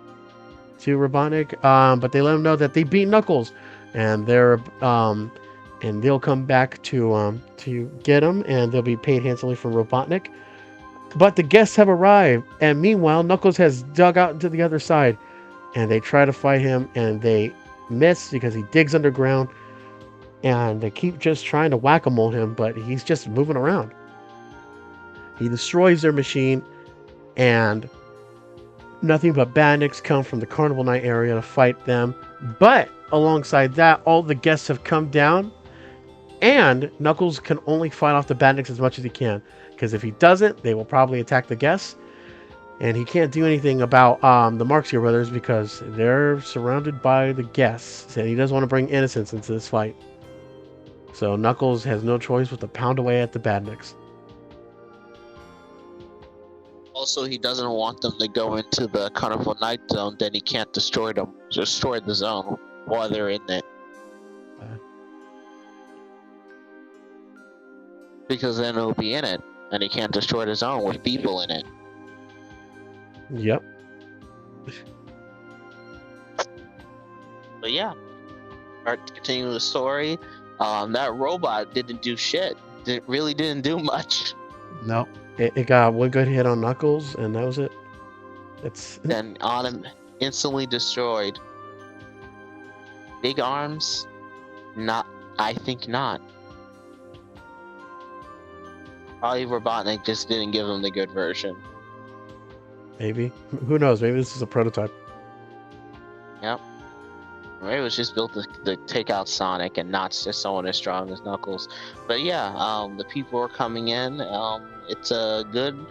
to Robotnik, but they let him know that they beat Knuckles, and and they'll come back to get him, and they'll be paid handsomely from Robotnik. But the guests have arrived, and meanwhile, Knuckles has dug out into the other side, and they try to fight him, and they miss because he digs underground, and they keep just trying to whack-a-mole him, but he's just moving around. He destroys their machine, and nothing but Badniks come from the Carnival Night area to fight them. But alongside that, all the guests have come down, and Knuckles can only fight off the Badniks as much as he can, because if he doesn't, they will probably attack the guests. And he can't do anything about the Marxio brothers because they're surrounded by the guests, and he doesn't want to bring innocents into this fight. So Knuckles has no choice but to pound away at the Badniks. Also, he doesn't want them to go into the Carnival Night Zone. Then he can't destroy the zone while they're in it. Because then it'll be in it, and he can't destroy the zone with people in it. Yep. But yeah, continuing the story, that robot didn't do shit. It really didn't do much. No. It got one good hit on Knuckles, and that was it. Then on him, instantly destroyed. Big arms? Not. I think not. Probably Robotnik just didn't give him the good version. Maybe. Who knows? Maybe this is a prototype. Yep. Maybe it was just built to take out Sonic and not just someone as strong as Knuckles. But yeah, the people are coming in. It's a good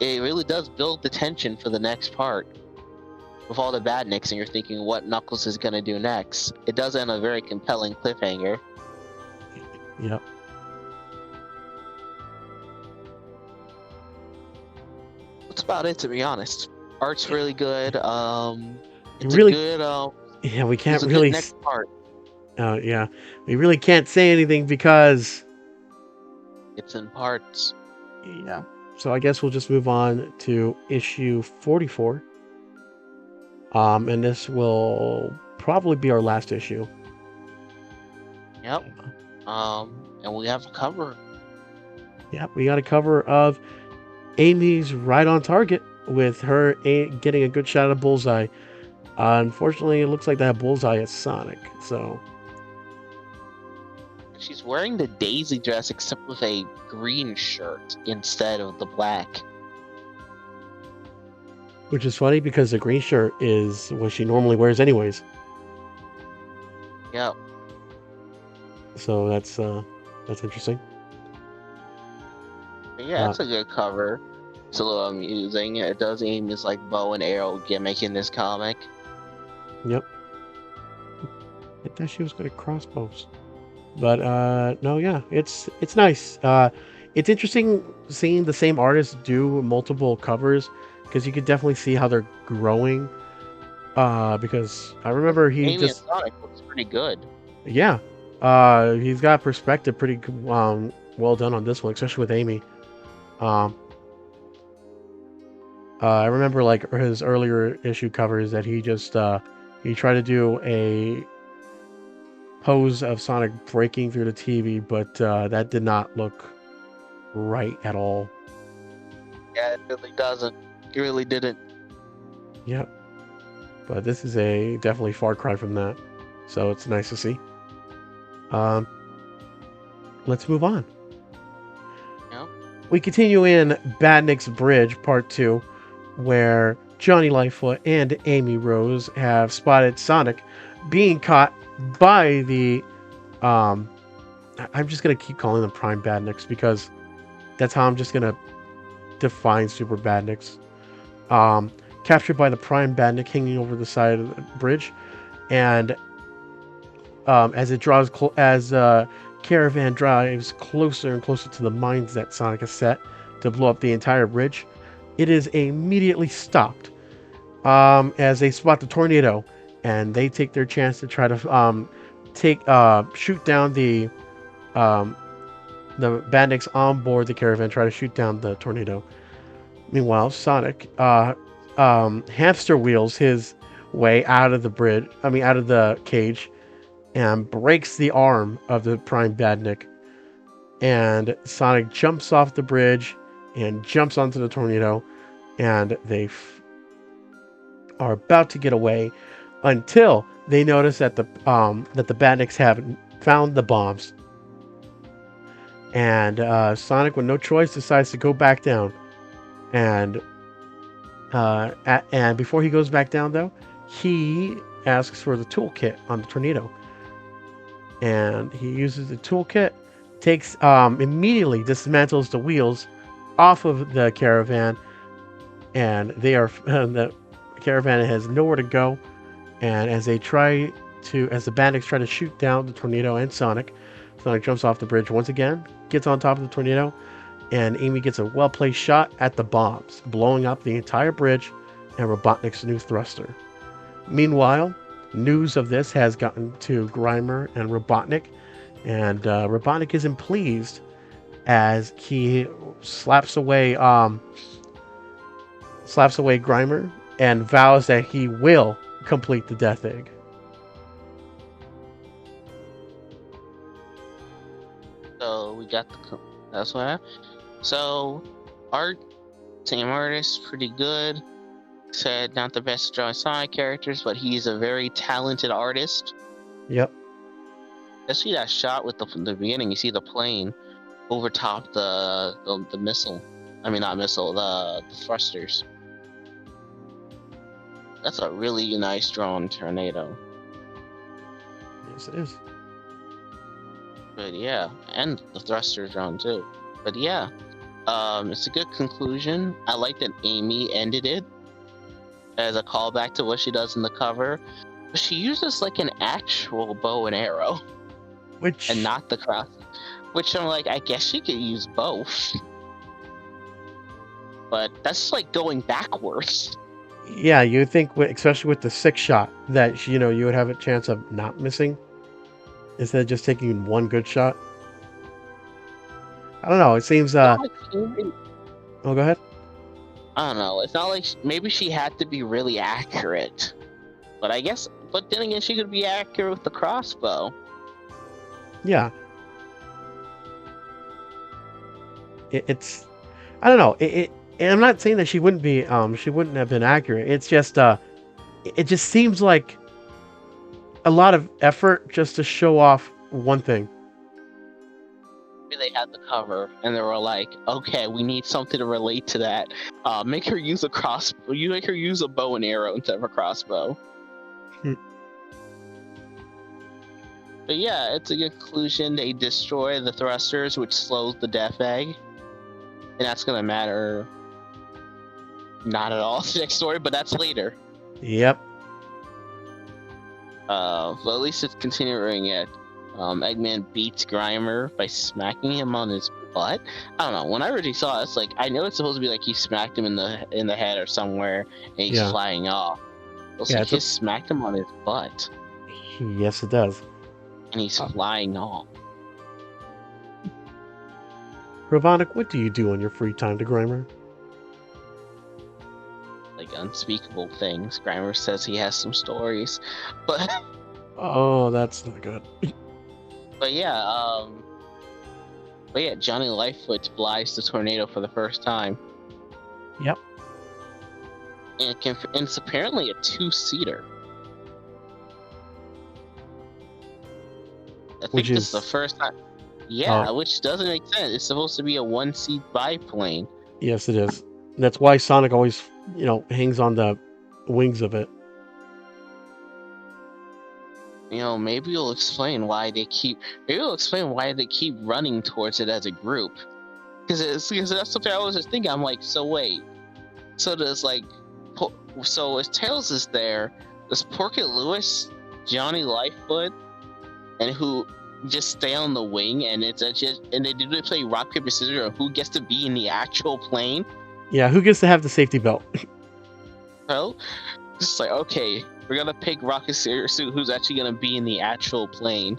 it really does build the tension for the next part. With all the Badniks, and you're thinking what Knuckles is going to do next. It does end a very compelling cliffhanger. Yep. That's about it, to be honest. Art's really good. It's really, a good. Yeah, we can't it's a really. Good next part. Yeah, we really can't say anything because it's in parts. Yeah. So I guess we'll just move on to issue 44. And this will probably be our last issue. Yep. And we have a cover. Yep, we got a cover of Amy's right on target with her getting a good shot at Bullseye. Unfortunately, it looks like that Bullseye is Sonic, so... She's wearing the Daisy dress except with a green shirt instead of the black. Which is funny because the green shirt is what she normally wears anyways. Yep. So that's interesting. Yeah, it's a good cover. It's a little amusing. It does aim as like bow and arrow gimmick in this comic. Yep. I thought she was good at crossbows. But no, yeah, it's nice. It's interesting seeing the same artist do multiple covers because you could definitely see how they're growing. Because I remember Amy and Sonic looks pretty good. Yeah. He's got perspective pretty well done on this one, especially with Amy. I remember like his earlier issue covers that he tried to do a pose of Sonic breaking through the TV, but that did not look right at all. Yeah, it really doesn't. It really didn't. Yep. But this is a definitely far cry from that, so it's nice to see. Um, let's move on. Yeah. We continue in Badnick's Bridge Part 2, where Johnny Lightfoot and Amy Rose have spotted Sonic being caught by the um I'm just gonna keep calling them Prime Badniks because that's how I'm just gonna define Super Badniks. Um, captured by the Prime Badnik hanging over the side of the bridge, and as it draws as Caravan drives closer and closer to the mines that Sonic has set to blow up the entire bridge, it is immediately stopped as they spot the tornado, and they take their chance to try to shoot down um, the bandits on board the caravan, try to shoot down the tornado. Meanwhile, Sonic hamster wheels his way out of the bridge. I mean, out of the cage, and breaks the arm of the Prime Badnik. And Sonic jumps off the bridge and jumps onto the tornado, and they are about to get away until they notice that the Badniks have found the bombs. And Sonic, with no choice, decides to go back down. And and before he goes back down, though, he asks for the toolkit on the tornado, and he uses the toolkit, takes immediately dismantles the wheels off of the caravan, and the caravan has nowhere to go. And as the bandits try to shoot down the tornado and Sonic jumps off the bridge once again, gets on top of the tornado, and Amy gets a well-placed shot at the bombs, blowing up the entire bridge and Robotnik's new thruster. Meanwhile, news of this has gotten to Grimer and Robotnik, and Robotnik isn't pleased as he slaps away Grimer and vows that he will complete the Death Egg. So we got that's what happened. So same artist, pretty good. Said not the best drawing Sonic characters, but he's a very talented artist. Yep. Especially that shot with the beginning, you see the plane over top the missile. I mean, not missile, the thrusters. That's a really nice drawn tornado. Yes, it is. But yeah, and the thrusters drawn too. But yeah, it's a good conclusion. I like that Amy ended it as a callback to what she does in the cover. But she uses like an actual bow and arrow, and not the cross. Which I'm like, I guess she could use both. But that's like going backwards. Yeah, you would think, especially with the 6 shot, that you would have a chance of not missing instead of just taking one good shot. I don't know. It seems. Oh, go ahead. I don't know. It's not like maybe she had to be really accurate, but I guess. But then again, she could be accurate with the crossbow. Yeah. It's. I don't know. And I'm not saying that she wouldn't be. She wouldn't have been accurate. It's just. It just seems like a lot of effort just to show off one thing. They had the cover and they were like, okay, we need something to relate to that. Make her use a crossbow. You make her use a bow and arrow instead of a crossbow. But yeah, it's a good conclusion. They destroy the thrusters, which slows the Death Egg, and that's gonna matter not at all the next story, but that's later. Yep. But at least it's continuing it. Eggman beats Grimer by smacking him on his butt. I don't know. When I originally saw it, it's like, I know it's supposed to be like he smacked him in the head or somewhere, and he's flying off. Also, he just smacked him on his butt. Yes, it does. And he's flying off. Robotnik, what do you do on your free time to Grimer? unspeakable things. Grimer says he has some stories, but Oh, that's not good. but yeah, Johnny Lightfoot flies the tornado for the first time. Yep. And it's apparently a 2-seater. I think this is the first time. Yeah, which doesn't make sense. It's supposed to be a 1-seat biplane. Yes, it is. That's why Sonic always, hangs on the wings of it. Maybe you'll explain why they keep. Maybe you'll explain why they keep running towards it as a group. Because that's something I was just thinking. I'm like, so wait. So there's like, so if Tails is there, does Porky Lewis, Johnny Lightfoot, and who just stay on the wing, and it's just, and they do play rock paper scissors on who gets to be in the actual plane? Yeah, who gets to have the safety belt? Well, just like, okay, we're gonna pick rock paper scissors who's actually gonna be in the actual plane,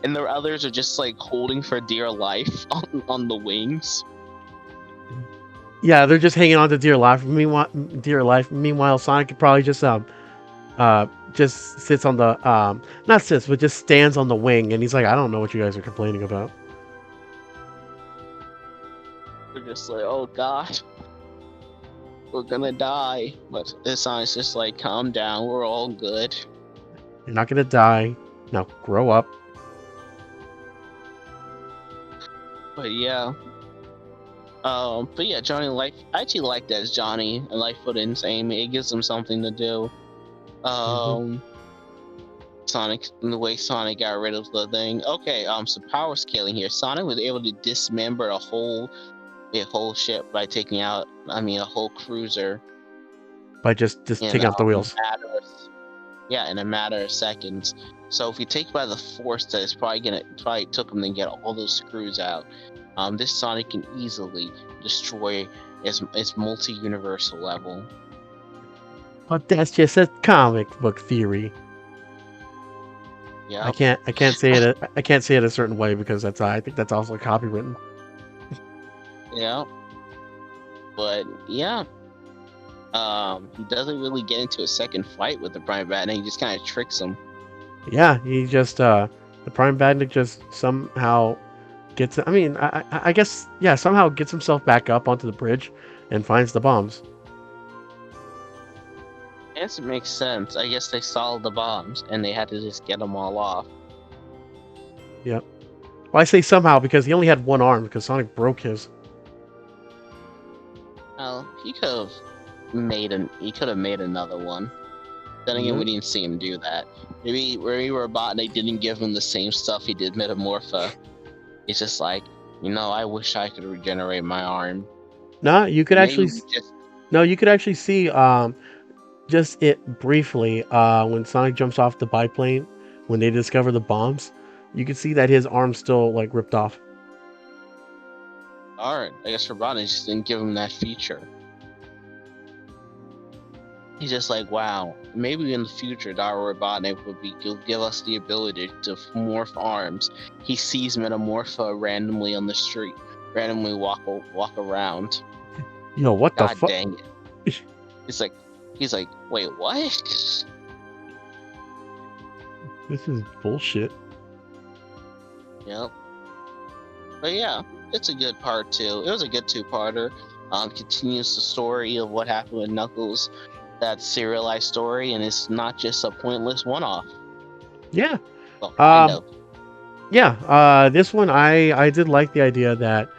and the others are just like holding for dear life on the wings. Yeah, they're just hanging on to dear life. Meanwhile, Sonic probably just sits on the not sits, but just stands on the wing, and he's like, I don't know what you guys are complaining about. They're just like, oh god, we're gonna die. But Sonic's just like, calm down, we're all good. You're not gonna die. Now grow up. But yeah. Johnny I actually like that as Johnny and Lightfoot and Amy. It gives them something to do. Sonic, the way Sonic got rid of the thing. Okay, so power scaling here. Sonic was able to dismember a whole ship by taking out, a whole cruiser. By just taking out the wheels. In a matter of seconds. So if you take by the force, that it's probably took him to get all those screws out. This Sonic can easily destroy its multi-universal level. But that's just a comic book theory. Yeah. I can't say it. I can't say it a certain way because I think that's also copywritten. Yeah. But yeah. He doesn't really get into a second fight with the Prime Batnik. He just kind of tricks him. Yeah, he just the Prime Batnik just somehow gets. I guess somehow gets himself back up onto the bridge and finds the bombs. I guess it makes sense. I guess they saw the bombs and they had to just get them all off. Yep. Well, I say somehow because he only had one arm because Sonic broke his. Well, he could have made another one. Then again, we didn't see him do that. Maybe Robotnik didn't give him the same stuff he did Metamorpha. It's just like, I wish I could regenerate my arm. No, you could actually. No, you could actually see just it briefly when Sonic jumps off the biplane when they discover the bombs. You can see that his arm's still like ripped off. Alright, I guess Robotnik just didn't give him that feature. He's just like, wow, maybe in the future, Dr. Robotnik will give us the ability to morph arms. He sees Metamorpha randomly on the street, randomly walk around. What the fuck? God dang it. He's like, wait, what? This is bullshit. Yep. But yeah, it's a good part too. It was a good 2-parter. Continues the story of what happened with Knuckles. That serialized story, and it's not just a pointless one-off. Yeah. Well, kind of. Yeah. This one, I did like the idea that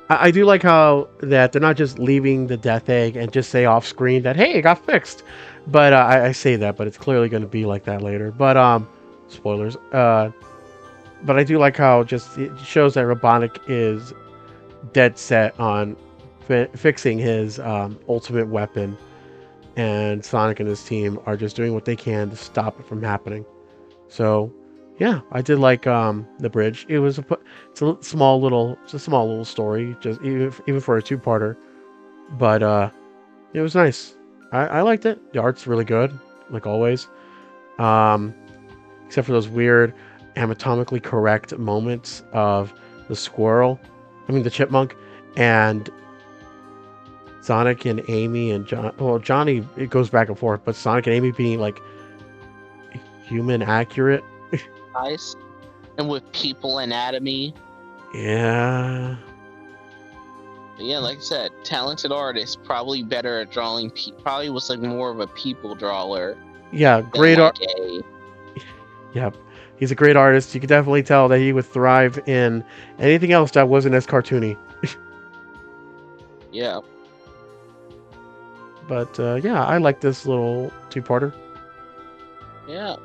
I do like how that they're not just leaving the death egg and just say off screen that, hey, it got fixed. But I say that, but it's clearly going to be like that later. But spoilers. But I do like how just it shows that Robotnik is dead set on fixing his ultimate weapon. And Sonic and his team are just doing what they can to stop it from happening. So, yeah, I did like the bridge. It's a small little story, just even for a 2-parter. But it was nice. I liked it. The art's really good, like always. Except for those weird anatomically correct moments of the chipmunk, and Sonic and Amy and John. Well, Johnny, it goes back and forth, but Sonic and Amy being like human accurate. Nice. And with people anatomy. Yeah. Yeah, like I said, talented artist, probably better at drawing. Probably was like more of a people drawer Yeah, than great art. like a. Yep. He's a great artist. You could definitely tell that he would thrive in anything else that wasn't as cartoony. Yeah. But yeah, I like this little two-parter. Yeah.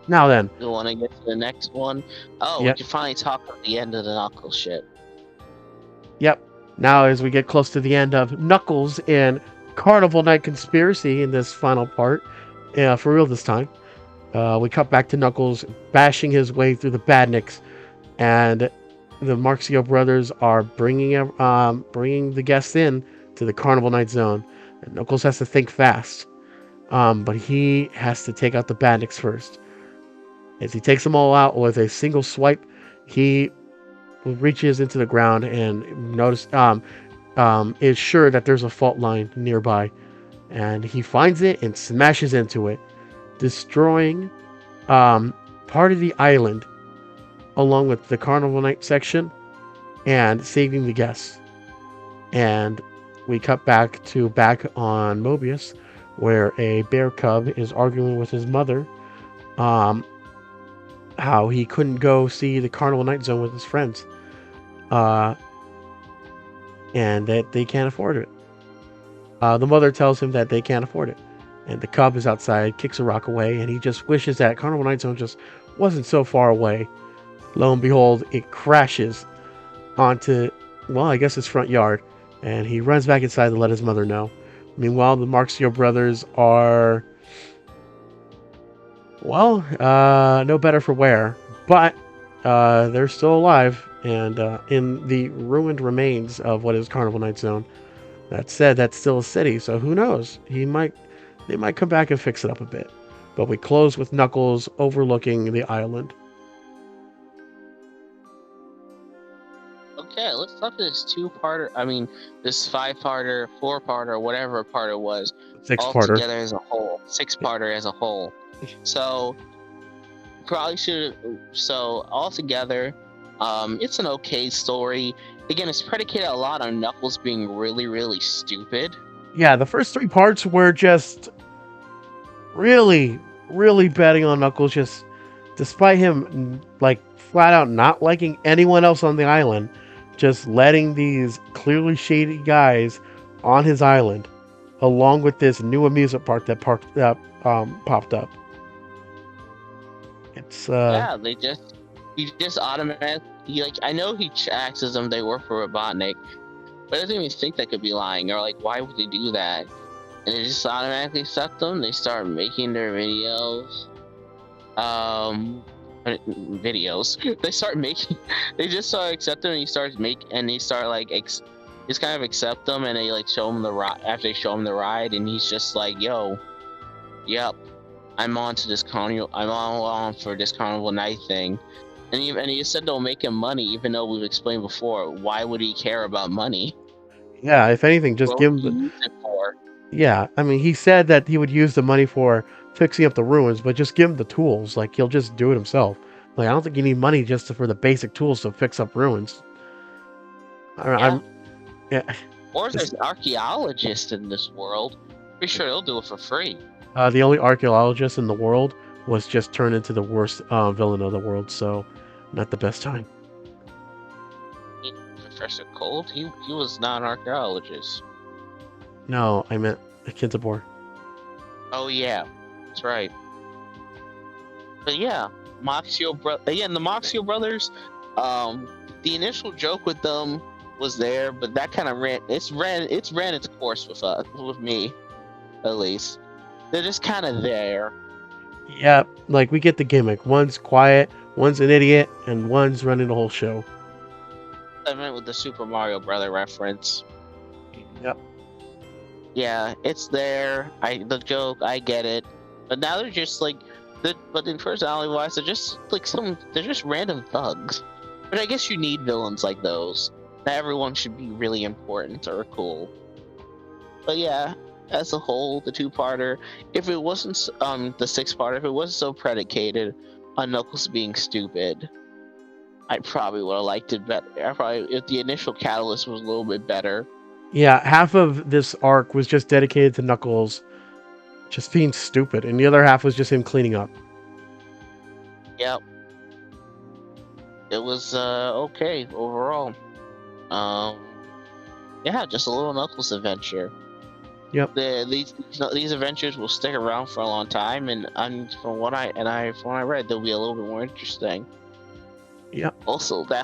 Now then. You want to get to the next one? Oh, we Yep. can finally talk about the end of the Knuckles shit. Yep. Now, as we get close to the end of Knuckles and Carnival Night Conspiracy in this final part, for real this time, we cut back to Knuckles bashing his way through the Badniks, and the Marxio brothers are bringing the guests in to the Carnival Night Zone. And Knuckles has to think fast, but he has to take out the Badniks first. As he takes them all out with a single swipe, he reaches into the ground and is sure that there's a fault line nearby, and he finds it and smashes into it, destroying part of the island along with the Carnival Night section and saving the guests. And we cut back on Mobius, where a bear cub is arguing with his mother how he couldn't go see the Carnival Night Zone with his friends, and that they can't afford it. The mother tells him that they can't afford it, and the cub is outside, kicks a rock away, and he just wishes that Carnival Night Zone just wasn't so far away. Lo and behold, it crashes onto, well, I guess his front yard, and he runs back inside to let his mother know. Meanwhile, the Marxio brothers are, well, no better for wear, but they're still alive and in the ruined remains of what is Carnival Night Zone. That said, that's still a city, so who knows? They might come back and fix it up a bit. But we close with Knuckles overlooking the island. Okay, let's talk this two-parter. I mean, this five-parter, four-parter, whatever part it was, all Six-parter. together as a whole. Six-parter as a whole. So probably should. So all together, it's an okay story. Again, it's predicated a lot on Knuckles being really, really stupid. Yeah, the first three parts were just really, really betting on Knuckles. Just despite him like flat out not liking anyone else on the island, just letting these clearly shady guys on his island, along with this new amusement park that popped up. It's Yeah, he just automatically, like, I know he acts as if they work for Robotnik, but I didn't even think they could be lying, or like, why would they do that? And they just automatically accept them. They start making their videos. They start making. They just start accepting, and they start like just kind of accept them, and they like show him the ride after they show him the ride, and he's just like, "Yo, yep, I'm on to this carnival. I'm on for this Carnival Night thing." And he said they'll make him money, even though we've explained before. Why would he care about money? yeah, if anything, just give him the. Use it for? Yeah, I mean, he said that he would use the money for fixing up the ruins, but just give him the tools. Like, he'll just do it himself. Like, I don't think you need money just for the basic tools to fix up ruins. Yeah. Or there's an archaeologist in this world. Pretty sure he'll do it for free. The only archaeologist in the world was just turned into the worst villain of the world, so not the best time. Professor Cold? He was not an archaeologist. No, I meant Kintabor. Oh yeah, that's right. But yeah, the Moxio brothers. The initial joke with them was there, but that kind of ran its course with me, at least. They're just kind of there. Yeah, like we get the gimmick. One's quiet, one's an idiot, and one's running the whole show. I meant with the Super Mario Brother reference. Yep. Yeah, it's there. The joke, I get it. But now they're just like, but in personality wise, they're just like they're just random thugs. But I guess you need villains like those. Not everyone should be really important or cool. But yeah, as a whole, the two-parter, if it wasn't the six-parter, if it wasn't so predicated on Knuckles being stupid, I probably would have liked it better. I probably, if the initial catalyst was a little bit better. Yeah, half of this arc was just dedicated to Knuckles just being stupid, and the other half was just him cleaning up. Yep, it was okay overall. Um, yeah, just a little Knuckles adventure. Yep. These adventures will stick around for a long time, and from what I read, they'll be a little bit more interesting. Yep. Also, I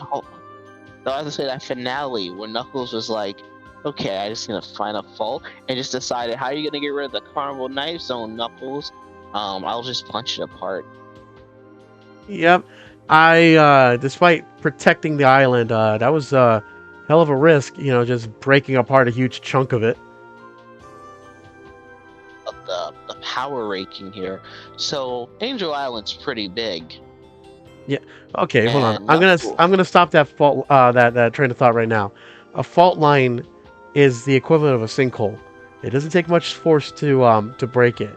have to say that finale when Knuckles was like, "Okay, I'm just gonna find a fault," and just decided, "How are you gonna get rid of the Carnival Knife Zone, Knuckles? I'll just punch it apart." Yep. Despite protecting the island, that was a hell of a risk, just breaking apart a huge chunk of it. But the power ranking here, so Angel Island's pretty big, Yeah. Okay, hold on. and I'm gonna stop that that train of thought right now. A fault line is the equivalent of a sinkhole. It doesn't take much force to break it.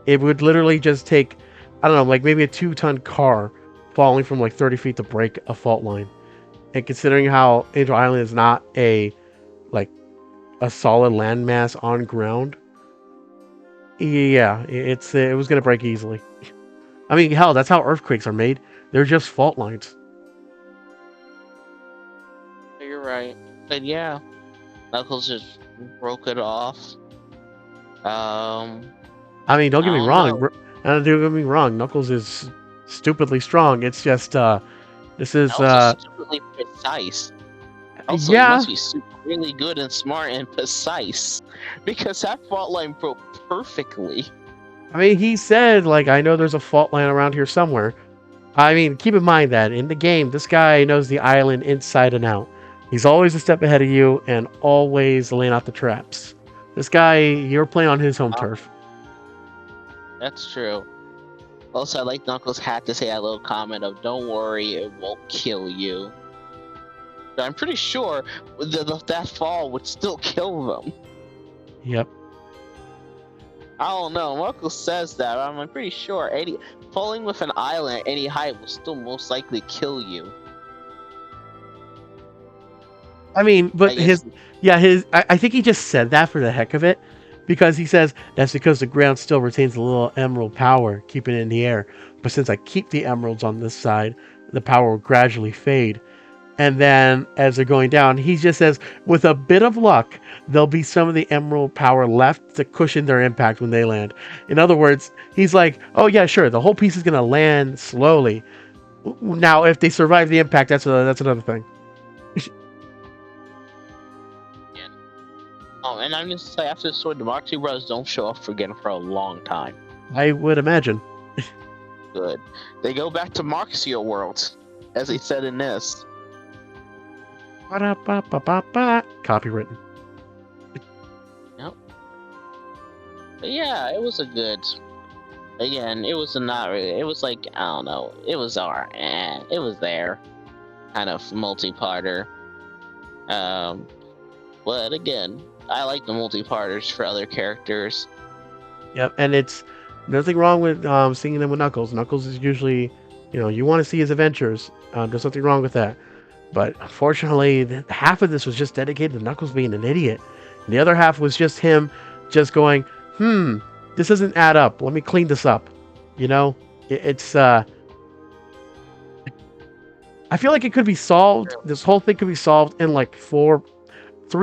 It would literally just take, I don't know, like maybe a 2-ton car falling from like 30 feet to break a fault line. And considering how Angel Island is not like a solid landmass on ground, yeah, it was gonna break easily. I mean, hell, that's how earthquakes are made. They're just fault lines. you're right. But yeah, Knuckles just broke it off. Um, I mean, don't I get me don't wrong. know. Don't get me wrong. Knuckles is stupidly strong. It's just this is Also stupidly precise. Also, he yeah. must be really good and smart and precise because that fault line broke perfectly. I mean, he said like, I know there's a fault line around here somewhere. I mean, keep in mind that in the game, this guy knows the island inside and out. He's always a step ahead of you and always laying out the traps. This guy, you're playing on his home Uh, turf. that's true. Also, I like Knuckles had to say that little comment of "Don't worry, it won't kill you." But I'm pretty sure that fall would still kill them. Yep. I don't know. Knuckles says that. I'm pretty sure any falling with an island at any height will still most likely kill you. I mean, I but guess. I think he just said that for the heck of it, because he says that's because the ground still retains a little emerald power, keeping it in the air. But since I keep the emeralds on this side, the power will gradually fade. And then as they're going down, he just says, with a bit of luck, there'll be some of the emerald power left to cushion their impact when they land. In other words, he's like, oh yeah, sure, the whole piece is gonna land slowly. Now, if they survive the impact, that's another thing. Oh, and I'm just say after the sword, the Mark II brothers don't show up again for a long time. I would imagine. Good. They go back to Marxio world, as he said in this. Ba-da-ba-ba-ba-ba. Copywritten. Yep. But yeah, it was a good. Again, it was not really. It was like I don't know. It was alright. It was there, kind of multi-parter. But again, I like the multi-parters for other characters. Yep, and it's nothing wrong with seeing them with Knuckles. Knuckles is usually, you want to see his adventures. There's nothing wrong with that. But unfortunately, half of this was just dedicated to Knuckles being an idiot. And the other half was just him just going, this doesn't add up. Let me clean this up. It's, I feel like it could be solved. This whole thing could be solved in like 3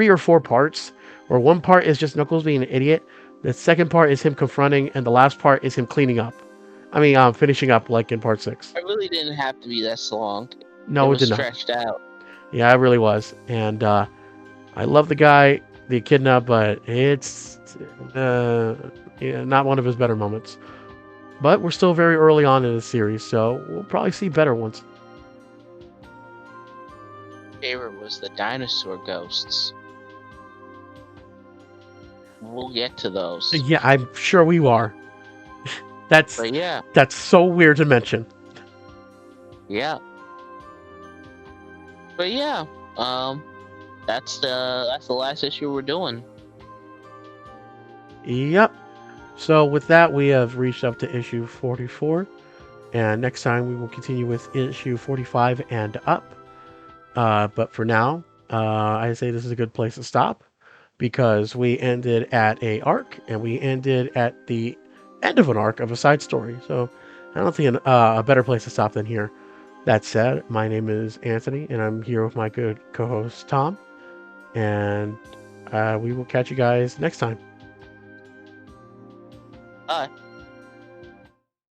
or 4 parts, where one part is just Knuckles being an idiot. The second part is him confronting, and the last part is him cleaning up. I mean, finishing up like in part 6. It really didn't have to be this long. It No, it was did not. stretched out. Yeah, it really was. And I love the guy, the echidna, but it's not one of his better moments. But we're still very early on in the series, so we'll probably see better ones. Favorite was the dinosaur ghosts. We'll get to those. Yeah, I'm sure we are. That's But yeah, that's so weird to mention. yeah. But yeah, that's the last issue we're doing. Yep. So with that, we have reached up to issue 44, and next time we will continue with issue 45 and up. But for now, I say this is a good place to stop because we ended at a arc and we ended at the end of an arc of a side story. So I don't think a better place to stop than here. That said, my name is Anthony, and I'm here with my good co-host Tom, and we will catch you guys next time.